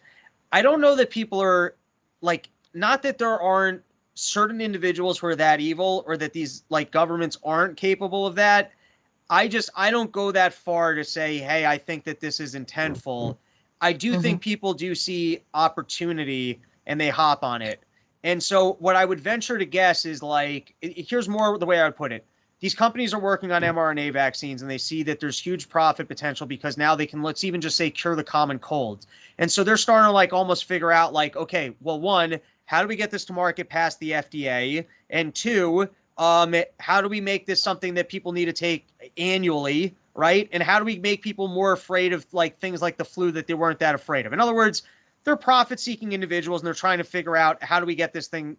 I don't know that people are like, not that there aren't certain individuals who are that evil or that these like governments aren't capable of that. I don't go that far to say, hey, I think that this is intentful. I do think people do see opportunity and they hop on it. And so what I would venture to guess is like, here's more the way I would put it. These companies are working on mRNA vaccines and they see that there's huge profit potential because now they can, let's even just say, cure the common cold. And so they're starting to like almost figure out like, okay, well, one, how do we get this to market past the FDA? And two, how do we make this something that people need to take annually, right? And how do we make people more afraid of like things like the flu that they weren't that afraid of? In other words, they're profit-seeking individuals and they're trying to figure out how do we get this thing.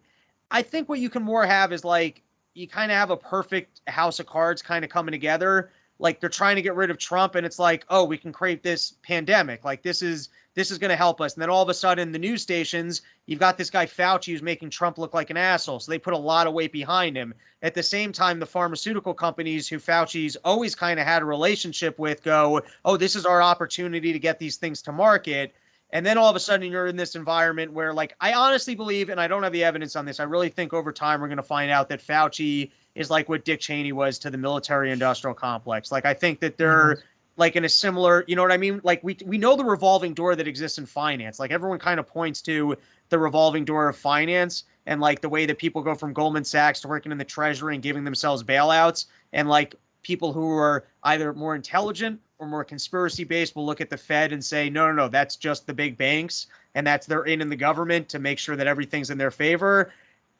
I think what you can more have is like you kind of have a perfect house of cards kind of coming together. Like they're trying to get rid of Trump and it's like, oh, we can create this pandemic. Like this is going to help us. And then all of a sudden the news stations, you've got this guy Fauci who's making Trump look like an asshole. So they put a lot of weight behind him. At the same time, the pharmaceutical companies who Fauci's always kind of had a relationship with go, oh, this is our opportunity to get these things to market. And then all of a sudden you're in this environment where like, I honestly believe, and I don't have the evidence on this, I really think over time we're going to find out that Fauci is like what Dick Cheney was to the military industrial complex. Like, I think that they're like in a similar, you know what I mean? Like we know the revolving door that exists in finance. Like everyone kind of points to the revolving door of finance and like the way that people go from Goldman Sachs to working in the treasury and giving themselves bailouts. And like people who are either more intelligent or more conspiracy based will look at the Fed and say, no, that's just the big banks. And that's they're in the government to make sure that everything's in their favor.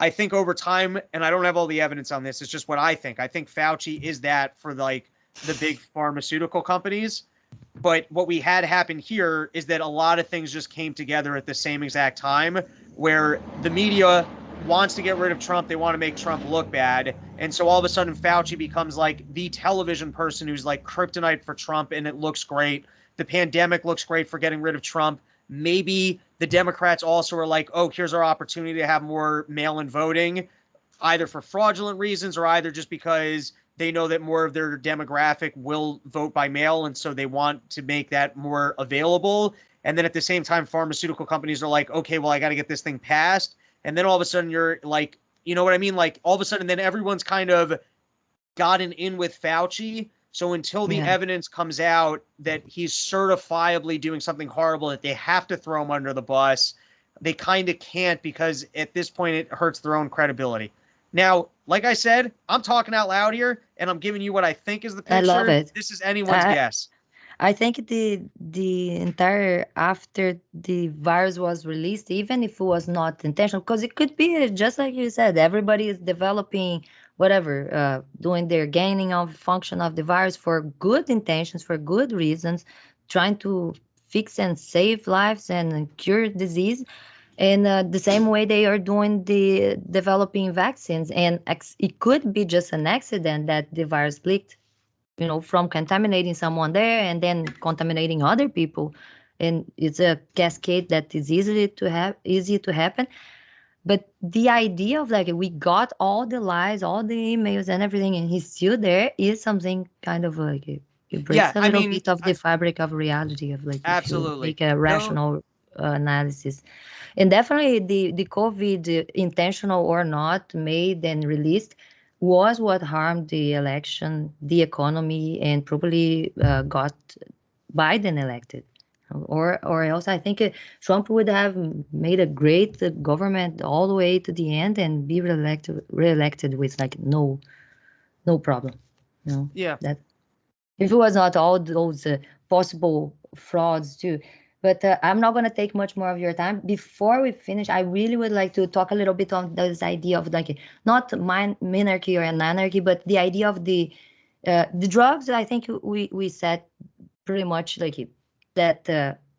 I think over time, and I don't have all the evidence on this, it's just what I think. I think Fauci is that for like the big pharmaceutical companies. But what we had happen here is that a lot of things just came together at the same exact time where the media wants to get rid of Trump. They want to make Trump look bad. And so all of a sudden Fauci becomes like the television person who's like kryptonite for Trump. And it looks great. The pandemic looks great for getting rid of Trump. Maybe the Democrats also are like, oh, here's our opportunity to have more mail-in voting, either for fraudulent reasons or either just because they know that more of their demographic will vote by mail. And so they want to make that more available. And then at the same time, pharmaceutical companies are like, okay, well, I got to get this thing passed. And then all of a sudden you're like, you know what I mean? Like all of a sudden then everyone's kind of gotten in with Fauci. So until the evidence comes out that he's certifiably doing something horrible, that they have to throw him under the bus, they kind of can't because at this point it hurts their own credibility. Now, like I said, I'm talking out loud here and I'm giving you what I think is the picture. I love it. This is anyone's guess. I think the entire after the virus was released, even if it was not intentional, because it could be just like you said, everybody is developing whatever, doing their gaining of function of the virus for good intentions, for good reasons, trying to fix and save lives and cure disease. And the same way they are doing the developing vaccines. And it could be just an accident that the virus leaked, from contaminating someone there and then contaminating other people. And it's a cascade that is easy to happen. But the idea of like, we got all the lies, all the emails and everything, and he's still there is something kind of like, it breaks a little bit of the fabric of reality of like, absolutely, if you make a rational analysis. And definitely the COVID, intentional or not, made and released, was what harmed the election, the economy, and probably got Biden elected. Or else I think Trump would have made a great government all the way to the end and be reelected with like no problem. Yeah. That if it was not all those possible frauds too. But I'm not going to take much more of your time. Before we finish, I really would like to talk a little bit on this idea of like not minarchy or anarchy, but the idea of the drugs. I think we said pretty much like that.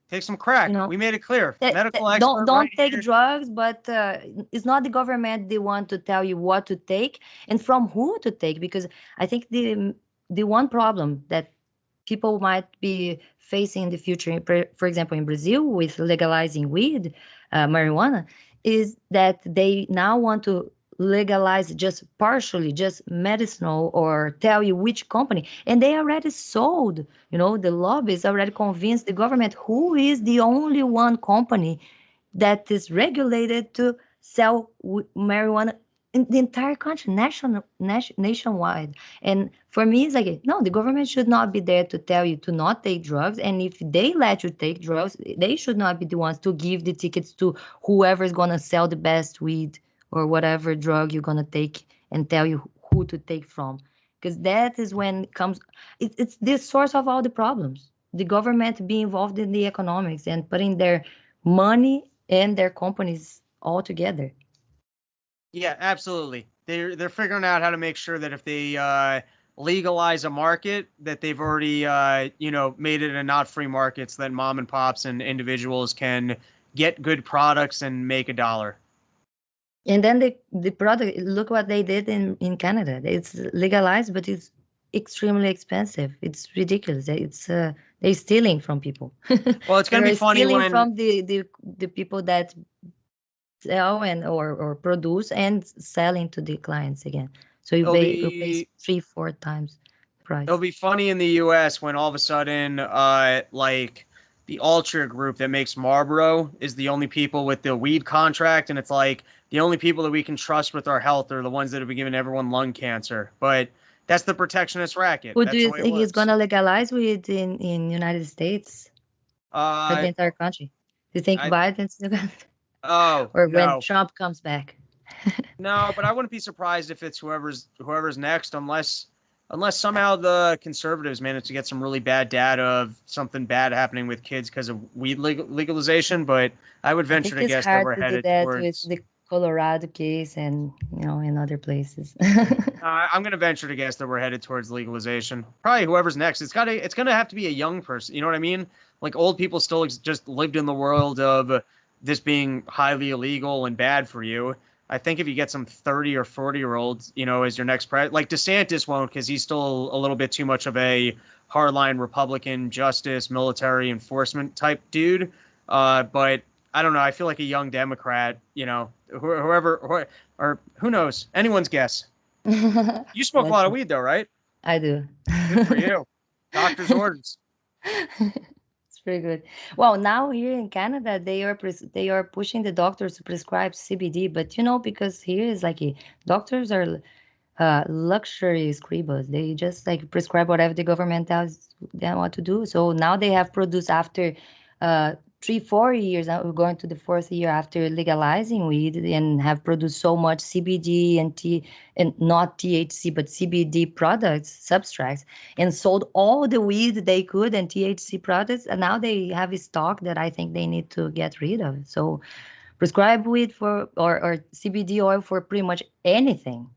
Take some crack. We made it clear. Medical expert. Don't take drugs, but it's not the government they want to tell you what to take and from who to take, because I think the one problem that people might be facing in the future, for example, in Brazil with legalizing weed, marijuana, is that they now want to legalize just partially, just medicinal, or tell you which company. And they already sold, the lobbyists already convinced the government who is the only one company that is regulated to sell marijuana in the entire country, nationwide. And for me, it's like, no, the government should not be there to tell you to not take drugs. And if they let you take drugs, they should not be the ones to give the tickets to whoever is going to sell the best weed or whatever drug you're going to take and tell you who to take from. Because that is when it comes, it's the source of all the problems. The government being involved in the economics and putting their money and their companies all together. Yeah, absolutely. They're figuring out how to make sure that if they legalize a market, that they've already made it a not free market, so that mom and pops and individuals can get good products and make a dollar. And then the product, look what they did in Canada. It's legalized, but it's extremely expensive. It's ridiculous. It's they're stealing from people. Well, it's going to be They're funny stealing when from the people that sell and or produce and selling to the clients again. So you pay 3-4 times the price. it'll be funny in the U.S. when all of a sudden, like the Ultra group that makes Marlboro is the only people with the weed contract, and it's like the only people that we can trust with our health are the ones that have been giving everyone lung cancer. But that's the protectionist racket. Who do That's the you way it think is works. gonna legalize weed in United States or the Uh, entire country? Do you think I Biden's still gonna, oh or when no, Trump comes back? no, but I wouldn't be surprised if it's whoever's next, unless somehow the conservatives manage to get some really bad data of something bad happening with kids because of weed legalization. But I would I venture think to it's guess that hard we're to do headed that with towards. the Colorado case and in other places. I'm going to venture to guess that we're headed towards legalization. Probably whoever's next. It's going to have to be a young person. You know what I mean? Like old people still just lived in the world of this being highly illegal and bad for you. I think if you get some 30 or 40-year-olds, as your next president, like DeSantis won't because he's still a little bit too much of a hardline Republican justice, military enforcement type dude. But I don't know. I feel like a young Democrat, whoever, or who knows? Anyone's guess. You smoke a That's lot of weed, though, right? I do. Good for you. Doctor's orders. It's pretty good. Well, now here in Canada, they are pushing the doctors to prescribe CBD, but because here is like doctors are luxury scribbles. They just like prescribe whatever the government tells them what to do. So now they have produced after 3-4 years. We're going to the fourth year after legalizing weed, and have produced so much CBD and not THC but CBD products, substracts, and sold all the weed they could and THC products. And now they have a stock that I think they need to get rid of. So prescribe weed for or CBD oil for pretty much anything.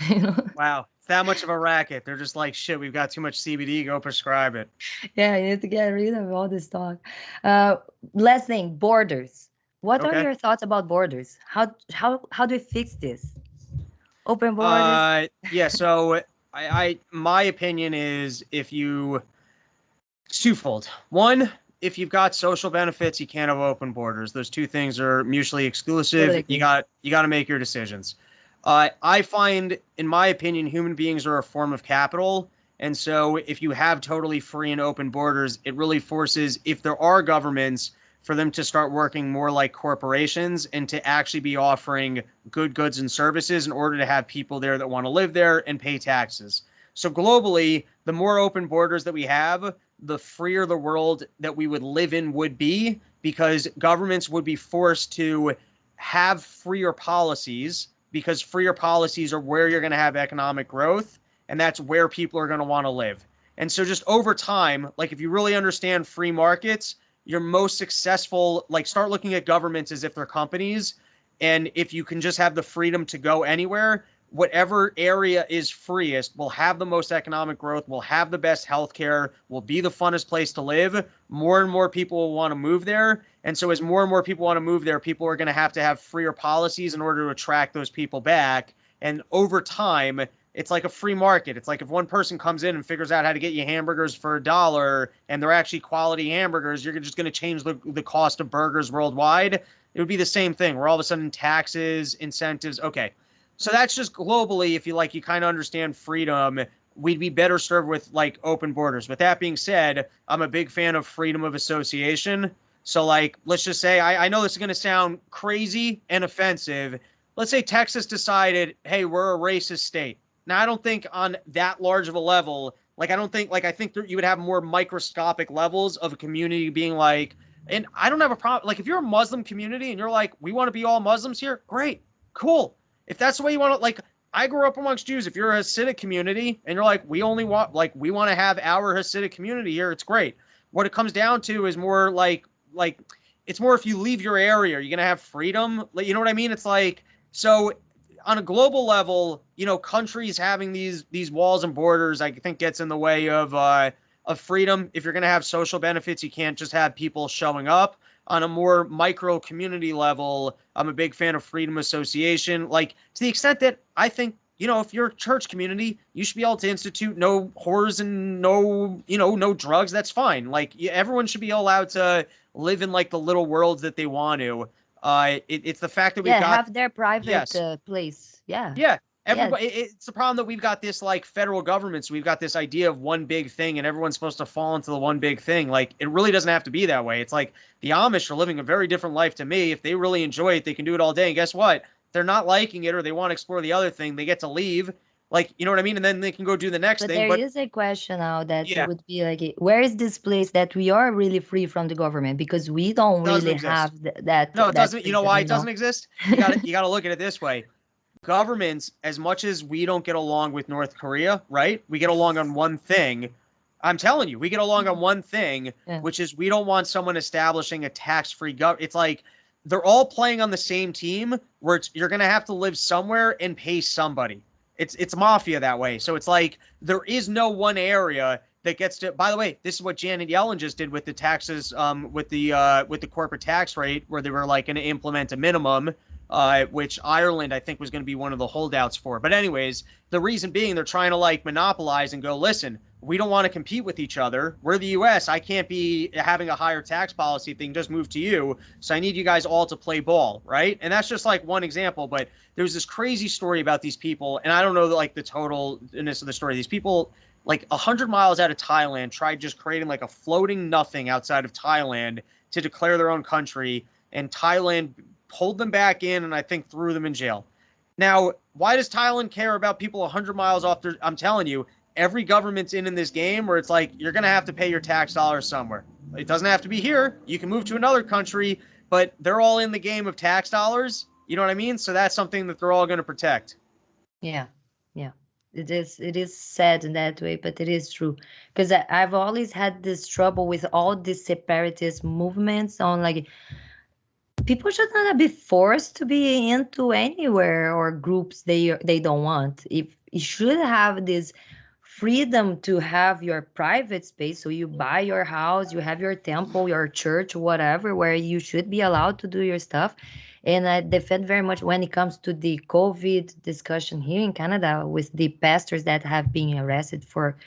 you know Wow. It's that much of a racket. They're just like, shit, we've got too much CBD. Go prescribe it. yeah, you need to get rid of all this talk. uh Last thing, borders. What are Okay. your thoughts about borders? How do we fix this? Open borders. Yeah. So my opinion is it's twofold. One, if you've got social benefits, you can't have open borders. Those two things are mutually Totally exclusive. You agree. got to make your decisions. I find, in my opinion, human beings are a form of capital. And so if you have totally free and open borders, it really forces, if there are governments, for them to start working more like corporations and to actually be offering good goods and services in order to have people there that want to live there and pay taxes. So globally, the more open borders that we have, the freer the world that we would live in would be, because governments would be forced to have freer policies, because freer policies are where you're going to have economic growth, and that's where people are going to want to live. And so just over time, like if you really understand free markets, you're most successful. Like start looking at governments as if they're companies. And if you can just have the freedom to go anywhere, whatever area is freest will have the most economic growth, will have the best healthcare, will be the funnest place to live. More and more people will want to move there. And so as more and more people want to move there, people are going to have freer policies in order to attract those people back. And over time, it's like a free market. It's like if one person comes in and figures out how to get you hamburgers for $1 and they're actually quality hamburgers, you're just going to change the cost of burgers worldwide. It would be the same thing where all of a sudden taxes, incentives. Okay. So that's just globally, if you kind of understand freedom, we'd be better served with like open borders. With that being said, I'm a big fan of freedom of association. So let's just say, I know this is going to sound crazy and offensive. Let's say Texas decided, hey, we're a racist state. Now, I don't think on that large of a level, I think you would have more microscopic levels of a community being like, and I don't have a problem. Like if you're a Muslim community and you're like, we want to be all Muslims here, great, cool. If that's the way you want to, I grew up amongst Jews. If you're a Hasidic community and you're like, we want to have our Hasidic community here, it's great. What it comes down to is more like it's more if you leave your area, you're going to have freedom. You know what I mean? It's like, so on a global level, you know, countries having these walls and borders, I think gets in the way of freedom. If you're going to have social benefits, you can't just have people showing up. On a more micro community level, I'm a big fan of freedom association. Like, to the extent that I think, you know, if you're a church community, you should be able to institute no whores and no, you know, no drugs. That's fine. Like, everyone should be allowed to live in like the little worlds that they want to. It's the fact that we've Yeah, got, have their private yes, place. Yeah. yeah. Yeah. Everybody, it's the problem that we've got this like federal government. So we've got this idea of one big thing, and everyone's supposed to fall into the one big thing. Like, it really doesn't have to be that way. It's like the Amish are living a very different life to me. If they really enjoy it, they can do it all day. And guess what? If they're not liking it or they want to explore the other thing, they get to leave. Like, you know what I mean? And then they can go do the next But thing. there But is a question now that yeah, would be like, where is this place that we are really free from the government? Because we don't it doesn't really exist. have No, it that doesn't. You know freedom, why you it doesn't know? exist? You gotta look at it this way. Governments, as much as we don't get along with North Korea, right? We get along on one thing. I'm telling you, we get along on one thing, Yeah. which is we don't want someone establishing a tax-free government. It's like they're all playing on the same team where you're going to have to live somewhere and pay somebody. It's mafia that way. So it's like there is no one area that gets to. By the way, this is what Janet Yellen just did with the taxes, with the corporate tax rate, where they were like going to implement a minimum, which Ireland, I think, was going to be one of the holdouts for. But anyways, the reason being they're trying to like monopolize and go, listen, we don't want to compete with each other. We're the U.S. I can't be having a higher tax policy thing, just move to you. So I need you guys all to play ball, right? And that's just like one example. But there's this crazy story about these people, and I don't know like the totalness of the story. These people, like 100 miles out of Thailand, tried just creating like a floating nothing outside of Thailand to declare their own country, and Thailand pulled them back in and I think threw them in jail. Now, why does Thailand care about people 100 miles off their? I'm telling you, every government's in this game where it's like you're going to have to pay your tax dollars somewhere. It doesn't have to be here. You can move to another country, but they're all in the game of tax dollars. You know what I mean? So that's something that they're all going to protect. Yeah. Yeah. It is sad in that way, but it is true. Because I've always had this trouble with all these separatist movements on like people should not be forced to be into anywhere or groups they don't want. If you should have this freedom to have your private space, so you buy your house, you have your temple, your church, whatever, where you should be allowed to do your stuff. And I defend very much when it comes to the COVID discussion here in Canada with the pastors that have been arrested for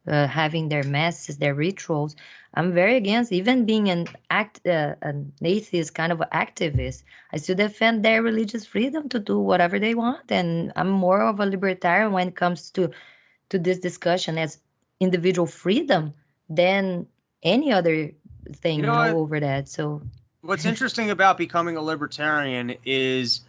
having their masses, their rituals. I'm very against even being an atheist kind of activist. I still defend their religious freedom to do whatever they want, and I'm more of a libertarian when it comes to this discussion as individual freedom than any other thing, You know what? over that. So What's interesting about becoming a libertarian is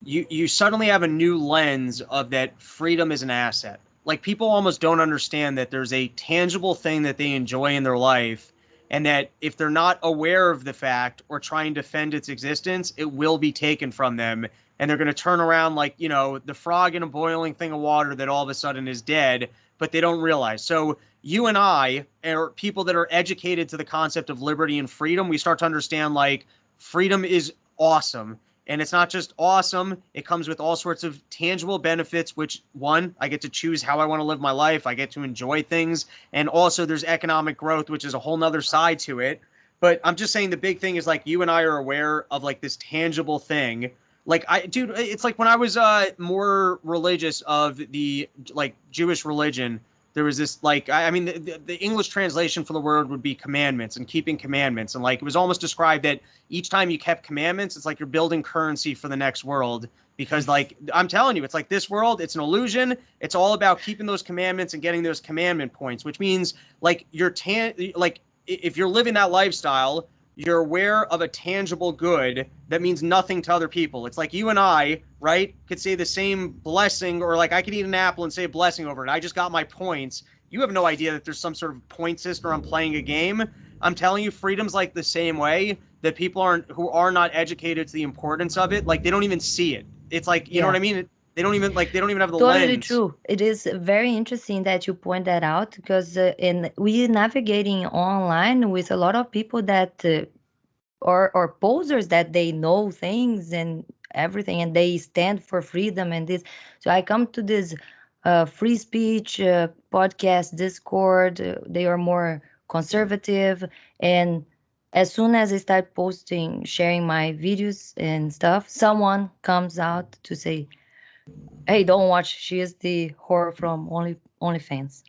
you suddenly have a new lens of that freedom is an asset. Like, people almost don't understand that there's a tangible thing that they enjoy in their life, and that if they're not aware of the fact or try and defend its existence, it will be taken from them. And they're going to turn around like, you know, the frog in a boiling thing of water that all of a sudden is dead, but they don't realize. So you and I are people that are educated to the concept of liberty and freedom. We start to understand like freedom is awesome. And it's not just awesome. It comes with all sorts of tangible benefits, which, one, I get to choose how I want to live my life. I get to enjoy things. And also there's economic growth, which is a whole nother side to it. But I'm just saying the big thing is like you and I are aware of like this tangible thing. Like, dude, it's like when I was more religious of the like Jewish religion, there was this like, I mean, the English translation for the word would be commandments and keeping commandments. And like, it was almost described that each time you kept commandments, it's like you're building currency for the next world. Because like, I'm telling you, it's like this world, it's an illusion. It's all about keeping those commandments and getting those commandment points, which means like like if you're living that lifestyle, you're aware of a tangible good that means nothing to other people. It's like you and I, right, could say the same blessing, or like I could eat an apple and say a blessing over it. I just got my points. You have no idea that there's some sort of point system I'm playing a game. I'm telling you, freedom's like the same way that people who are not educated to the importance of it, like they don't even see it. It's like, you know what I mean? They don't even have the totally lens. true. It is very interesting that you point that out because in we navigating online with a lot of people that or posers that they know things and everything, and they stand for freedom and this. So I come to this free speech podcast Discord. They are more conservative, and as soon as I start posting, sharing my videos and stuff, someone comes out to say, "Hey, don't watch. She is the whore from OnlyFans."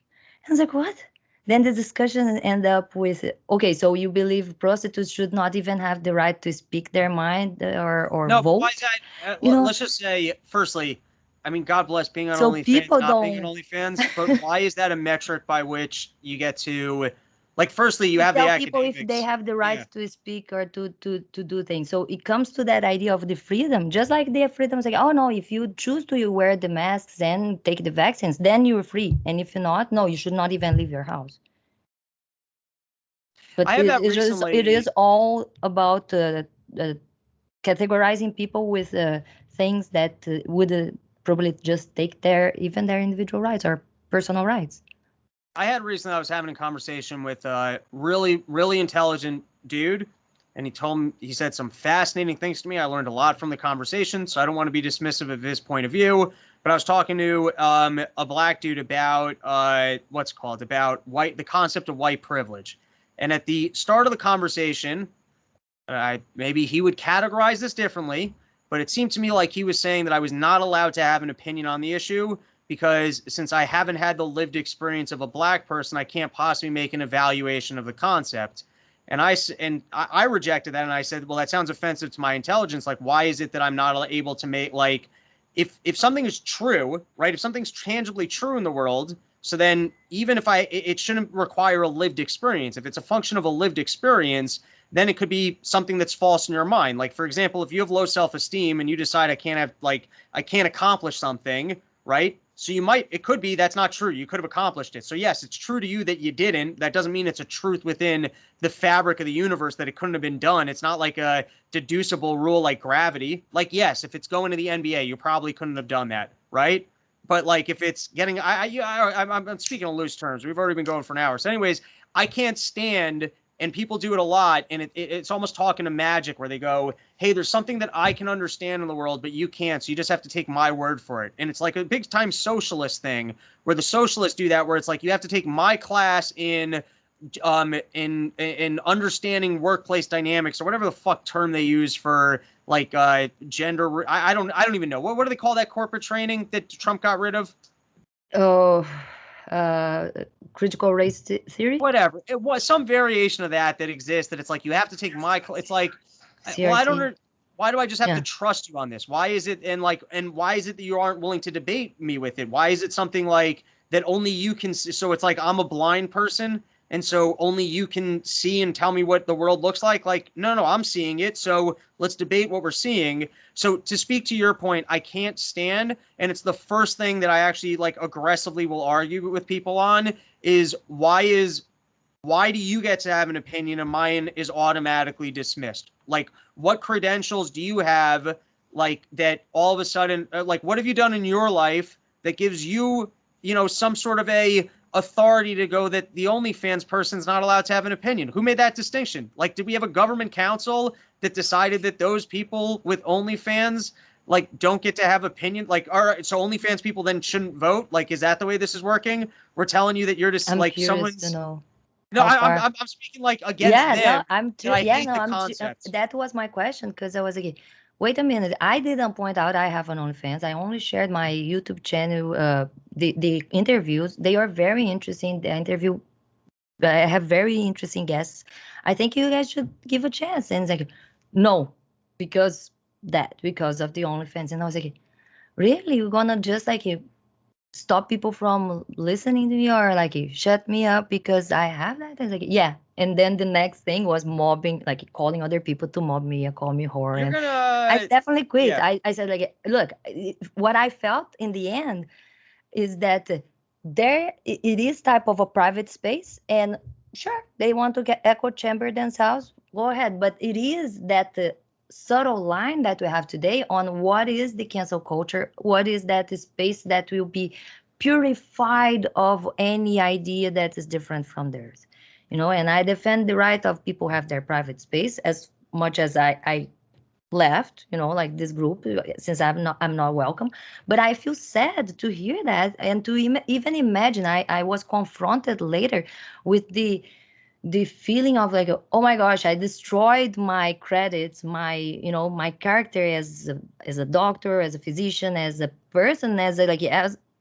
I was like, "What?" Then the discussion end up with, "Okay, so you believe prostitutes should not even have the right to speak their mind or No, but why is vote?" that? You know, Let's just say, firstly, I mean, God bless being on so OnlyFans, people not being on don't OnlyFans, but why is that a metric by which you get to, like, firstly, you to have the tell people if they academics. have the right Yeah. to speak or to do things. So it comes to that idea of the freedom, just like their freedom is like, oh no, if you choose to wear the masks and take the vaccines, then you're free. And if you're not, no, you should not even leave your house. But I had that it is recently. all about uh, categorizing people with things that would probably just take their even their individual rights or personal rights. I had recently, I was having a conversation with a really, really intelligent dude, and he said some fascinating things to me. I learned a lot from the conversation, so I don't want to be dismissive of his point of view. But I was talking to a black dude about what's called about the concept of white privilege. And at the start of the conversation, maybe he would categorize this differently, but it seemed to me like he was saying that I was not allowed to have an opinion on the issue because since I haven't had the lived experience of a black person, I can't possibly make an evaluation of the concept. And I rejected that, and I said, well, that sounds offensive to my intelligence. Like, why is it that I'm not able to make, like, if something is true, right? If something's tangibly true in the world, so then even if it shouldn't require a lived experience. If it's a function of a lived experience, then it could be something that's false in your mind. Like, for example, if you have low self-esteem and you decide I can't accomplish something, right? So it could be that's not true. You could have accomplished it. So yes, it's true to you that you didn't. That doesn't mean it's a truth within the fabric of the universe that it couldn't have been done. It's not like a deducible rule like gravity. Like, yes, if it's going to the NBA, you probably couldn't have done that, right? But like if it's getting, I'm speaking in loose terms. We've already been going for an hour. So, anyways, I can't stand, and people do it a lot, and it's almost talking to magic where they go, hey, there's something that I can understand in the world, but you can't, so you just have to take my word for it. And it's like a big time socialist thing where the socialists do that, where it's like you have to take my class in understanding workplace dynamics or whatever the fuck term they use for like gender. I don't even know what do they call that corporate training that Trump got rid of. Oh, critical race theory, Whatever it was, some variation of that exists. That it's like you have to take my. It's like, well, I don't CRT. know. Why do I just have to Yeah. trust you on this? Why is it and why is it that you aren't willing to debate me with it? Why is it something like that only you can? So it's like I'm a blind person, and so only you can see and tell me what the world looks like. Like no, I'm seeing it. So let's debate what we're seeing. So to speak to your point, I can't stand, and it's the first thing that I actually like aggressively will argue with people on is why do you get to have an opinion and mine is automatically dismissed? Like, what credentials do you have, like, that all of a sudden, like, what have you done in your life that gives you, some sort of a authority to go that the OnlyFans person's not allowed to have an opinion? Who made that distinction? Like, did we have a government council that decided that those people with OnlyFans like don't get to have opinion? Like, all right, so OnlyFans people then shouldn't vote? Like, is that the way this is working? We're telling you that you're just I'm like curious to someone's. know No, how far. I'm speaking like against Yeah, no, them, I'm and too. I Yeah, hate no, the I'm. concept. That was my question because I was like, wait a minute. I didn't point out I have an OnlyFans. I only shared my YouTube channel. The interviews, they are very interesting. The interview, I have very interesting guests. I think you guys should give a chance. And it's like, no, because because of the OnlyFans. And I was like, really, you're gonna just like stop people from listening to me or like you shut me up because I have that? It's like, yeah. And then the next thing was mobbing, like calling other people to mob me and call me whore. You're And I gonna, definitely quit. yeah. I said, like, look, what I felt in the end is that it is type of a private space. And sure, they want to get echo chamber themselves, go ahead. But it is that subtle line that we have today on what is the cancel culture, what is that space that will be purified of any idea that is different from theirs. And I defend the right of people have their private space, as much as I left, like this group, since I'm not welcome. But I feel sad to hear that, and to even imagine. I was confronted later with the feeling of like, oh my gosh, I destroyed my credits, my character as a doctor, as a physician, as a person, as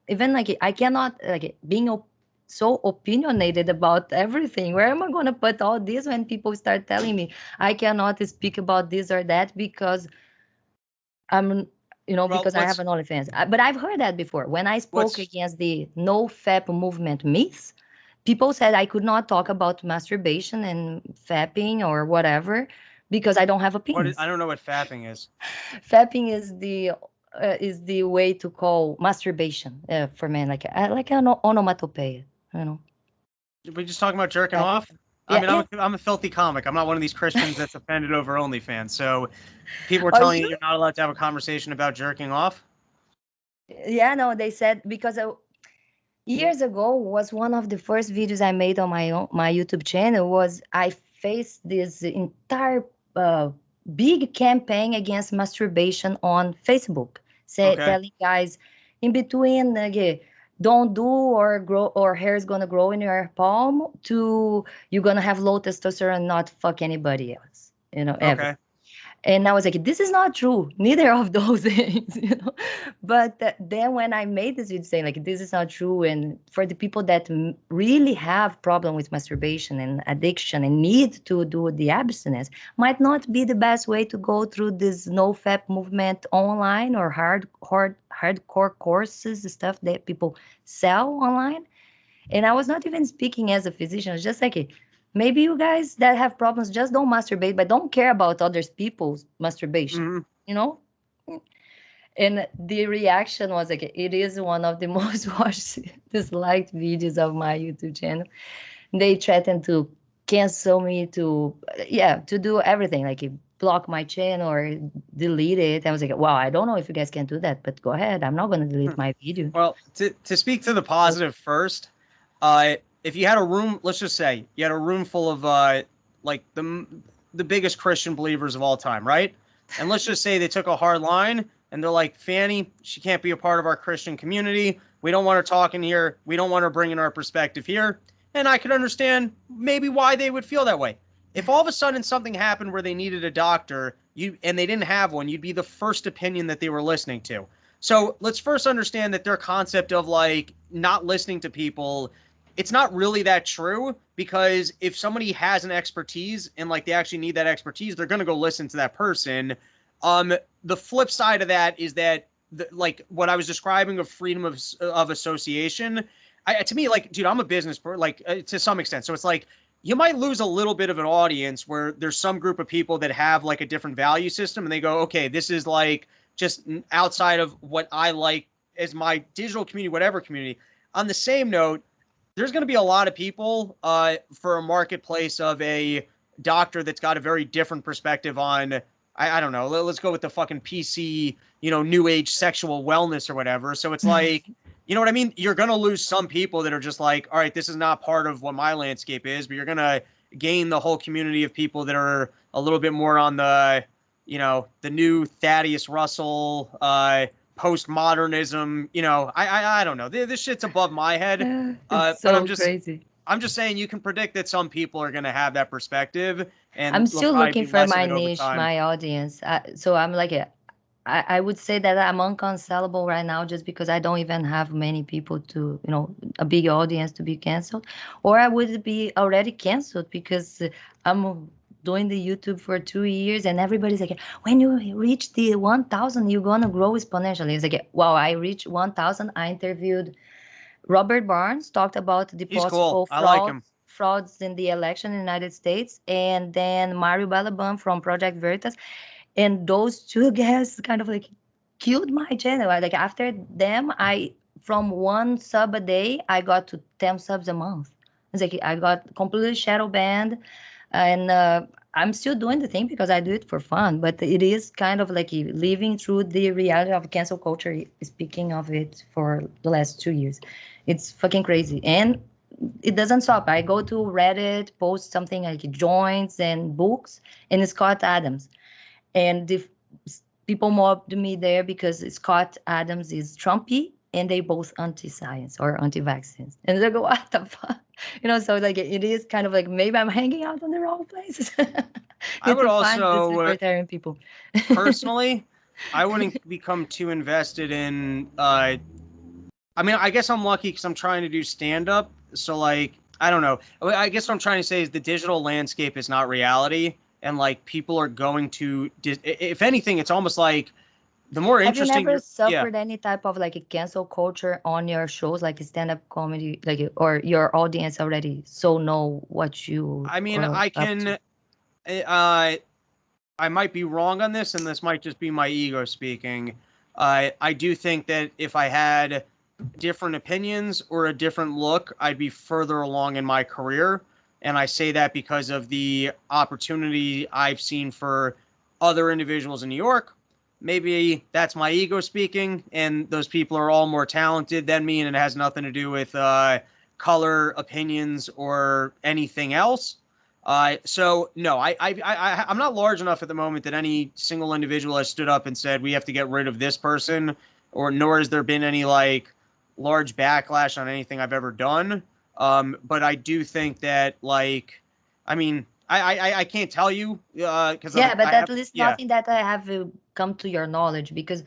even like I cannot like being so opinionated about everything. Where am I going to put all this when people start telling me I cannot speak about this or that because I'm, Well, because I have an OnlyFans. But I've heard that before. When I spoke what's against the no FAP movement myths, people said I could not talk about masturbation and fapping or whatever because I don't have a penis. I don't know what fapping is. Fapping is the way to call masturbation for men, like an onomatopoeia, you know. We just talking about jerking Fapping. off? I Yeah, mean, yeah. I'm a filthy comic. I'm not one of these Christians that's offended over OnlyFans. So people are Are telling you you? you're not allowed to have a conversation about jerking off. Yeah, no, they said because years ago was one of the first videos I made on my YouTube channel. Was I faced this entire uh, big campaign against masturbation on Facebook, Okay. telling guys in between, yeah, don't do or grow or hair is gonna grow in your palm to you're gonna have low testosterone and not fuck anybody else, ever. Okay. And I was like, this is not true, neither of those things. But then when I made this video saying like this is not true, and for the people that really have problem with masturbation and addiction and need to do the abstinence, might not be the best way to go through this no fap movement online or hardcore courses, stuff that people sell online. And I was not even speaking as a physician. I was just like, maybe you guys that have problems just don't masturbate, but don't care about other people's masturbation, Hmm. you know? And the reaction was like, it is one of the most watched, disliked videos of my YouTube channel. They threatened to cancel me, to do everything, like block my channel or delete it. I was like, wow, I don't know if you guys can do that, but go ahead. I'm not going to delete my video. Well, to speak to the positive first, if you had a room, let's just say you had a room full of like the biggest Christian believers of all time, right? And let's just say they took a hard line and they're like, Fanny, she can't be a part of our Christian community. We don't want her talking here. We don't want her bringing our perspective here. And I could understand maybe why they would feel that way. If all of a sudden something happened where they needed a doctor, and they didn't have one, you'd be the first opinion that they were listening to. So let's first understand that their concept of like not listening to people, it's not really that true, because if somebody has an expertise and like they actually need that expertise, they're going to go listen to that person. The flip side of that is that like what I was describing of freedom of association, to me, like, dude, I'm a business person, like to some extent. So it's like you might lose a little bit of an audience where there's some group of people that have like a different value system and they go, okay, this is like just outside of what I like as my digital community, whatever community. On the same note, there's going to be a lot of people for a marketplace of a doctor that's got a very different perspective on, I don't know, let's go with the fucking PC, new age sexual wellness or whatever. So it's like, you know what I mean? You're going to lose some people that are just like, all right, this is not part of what my landscape is, but you're going to gain the whole community of people that are a little bit more on the, the new Thaddeus Russell, postmodernism. I don't know. This shit's above my head. It's But so crazy. I'm just saying you can predict that some people are going to have that perspective, I'm and there'll still probably looking be for less of my it over niche, time. my audience. So I'm like, I would say that I'm uncancelable right now just because I don't even have many people to, a big audience to be canceled. Or I would be already canceled because I'm doing the YouTube for 2 years and everybody's like, when you reach the 1,000, you're going to grow exponentially. It's like, wow, I reached 1,000. I interviewed Robert Barnes, talked about the He's cool. possible I like him. frauds in the election in the United States, and then Mario Balaban from Project Veritas. And those two guys kind of like killed my channel. Like after them, from 1 sub a day, I got to 10 subs a month. It's like I got completely shadow banned, and I'm still doing the thing because I do it for fun. But it is kind of like living through the reality of cancel culture. Speaking of it for the last 2 years, it's fucking crazy. And it doesn't stop. I go to Reddit, post something like joints and books, and Scott Adams. And the people mobbed me there because Scott Adams is Trumpy and they both anti-science or anti-vaccines. And they go, what the fuck? So like it is kind of like maybe I'm hanging out in the wrong places. I would to find these also, libertarian people. personally, I wouldn't become too invested in, I mean, I guess I'm lucky because I'm trying to do stand-up. So like, I don't know. I guess what I'm trying to say is the digital landscape is not reality. And like people are going to, if anything, it's almost like the more Have you interesting. never Yeah. suffered any type of like a cancel culture on your shows, like stand-up comedy, like, or your audience already so know what you I mean, are I up can, to? I might be wrong on this, and this might just be my ego speaking. I do think that if I had different opinions or a different look, I'd be further along in my career. And I say that because of the opportunity I've seen for other individuals in New York. Maybe that's my ego speaking, and those people are all more talented than me, and it has nothing to do with color, opinions, or anything else. So no, I'm not large enough at the moment that any single individual has stood up and said we have to get rid of this person, or nor has there been any like large backlash on anything I've ever done. But I do think that like, I mean, I can't tell you because Yeah, but I at have, least yeah. nothing that I have come to your knowledge, because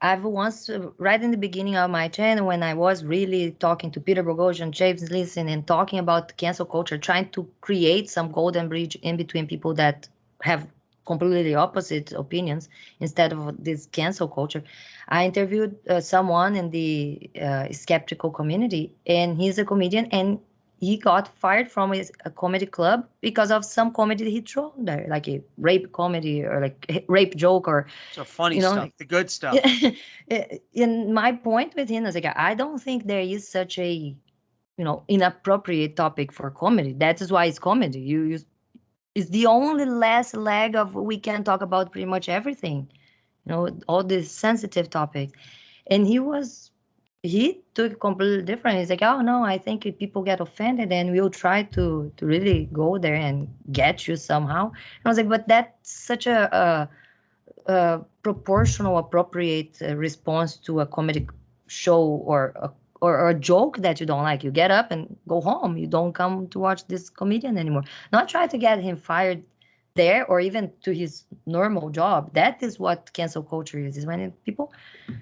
I've once, right in the beginning of my channel, when I was really talking to Peter Boghossian, James Listen, and talking about cancel culture, trying to create some golden bridge in between people that have completely opposite opinions instead of this cancel culture. I interviewed someone in the skeptical community, and he's a comedian, and he got fired from a comedy club because of some comedy he threw there, like a rape comedy or like rape joke, or So funny stuff, like, the good stuff. in my point with him is like, I don't think there is such a inappropriate topic for comedy. That is why it's comedy. You it's the only last leg of we can talk about pretty much everything, all these sensitive topics. And he took it completely different. He's like, oh no, I think if people get offended, and we'll try to really go there and get you somehow. And I was like, but that's such a proportional, appropriate response to a comedy show or a joke that you don't like. You get up and go home. You don't come to watch this comedian anymore. Not try to get him fired there or even to his normal job. That is what cancel culture is when people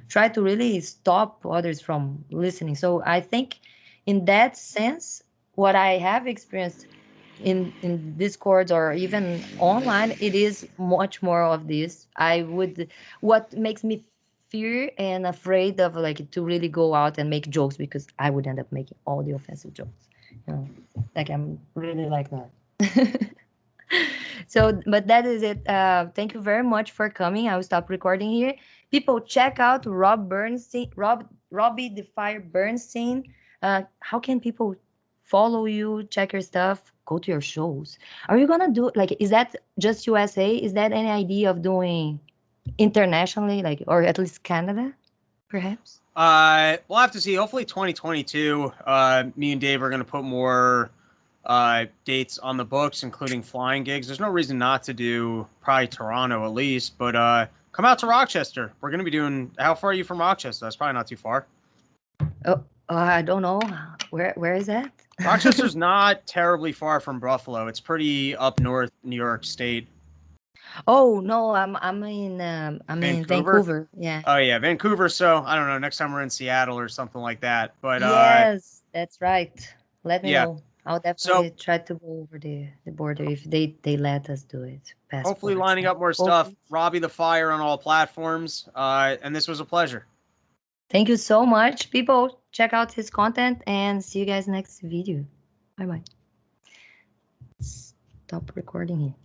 try to really stop others from listening. So I think in that sense, what I have experienced in Discord or even online, it is much more of this. What makes me fear and afraid of like to really go out and make jokes, because I would end up making all the offensive jokes. Like I'm really like that. So, but that is it. Thank you very much for coming. I will stop recording here. People, check out Robbie the Fire Bernstein. How can people follow you, check your stuff, go to your shows? Are you gonna do like, is that just USA? Is that any idea of doing internationally, like, or at least Canada, perhaps? We'll have to see. Hopefully 2022, me and Dave are going to put more dates on the books, including flying gigs. There's no reason not to do probably Toronto at least, but come out to Rochester. We're going to be doing, how far are you from Rochester? That's probably not too far. Oh, I don't know. Where is that? Rochester's not terribly far from Buffalo. It's pretty up north, New York State. Oh no, I'm in Vancouver. Yeah. Oh yeah, Vancouver. So I don't know. Next time we're in Seattle or something like that. But yes, that's right. Let me yeah. know. I'll definitely try to go over the border if they let us do it. Hopefully Passports. lining up more stuff. Robbie the Fire on all platforms. And this was a pleasure. Thank you so much. People, check out his content and see you guys next video. Bye bye. Stop recording here.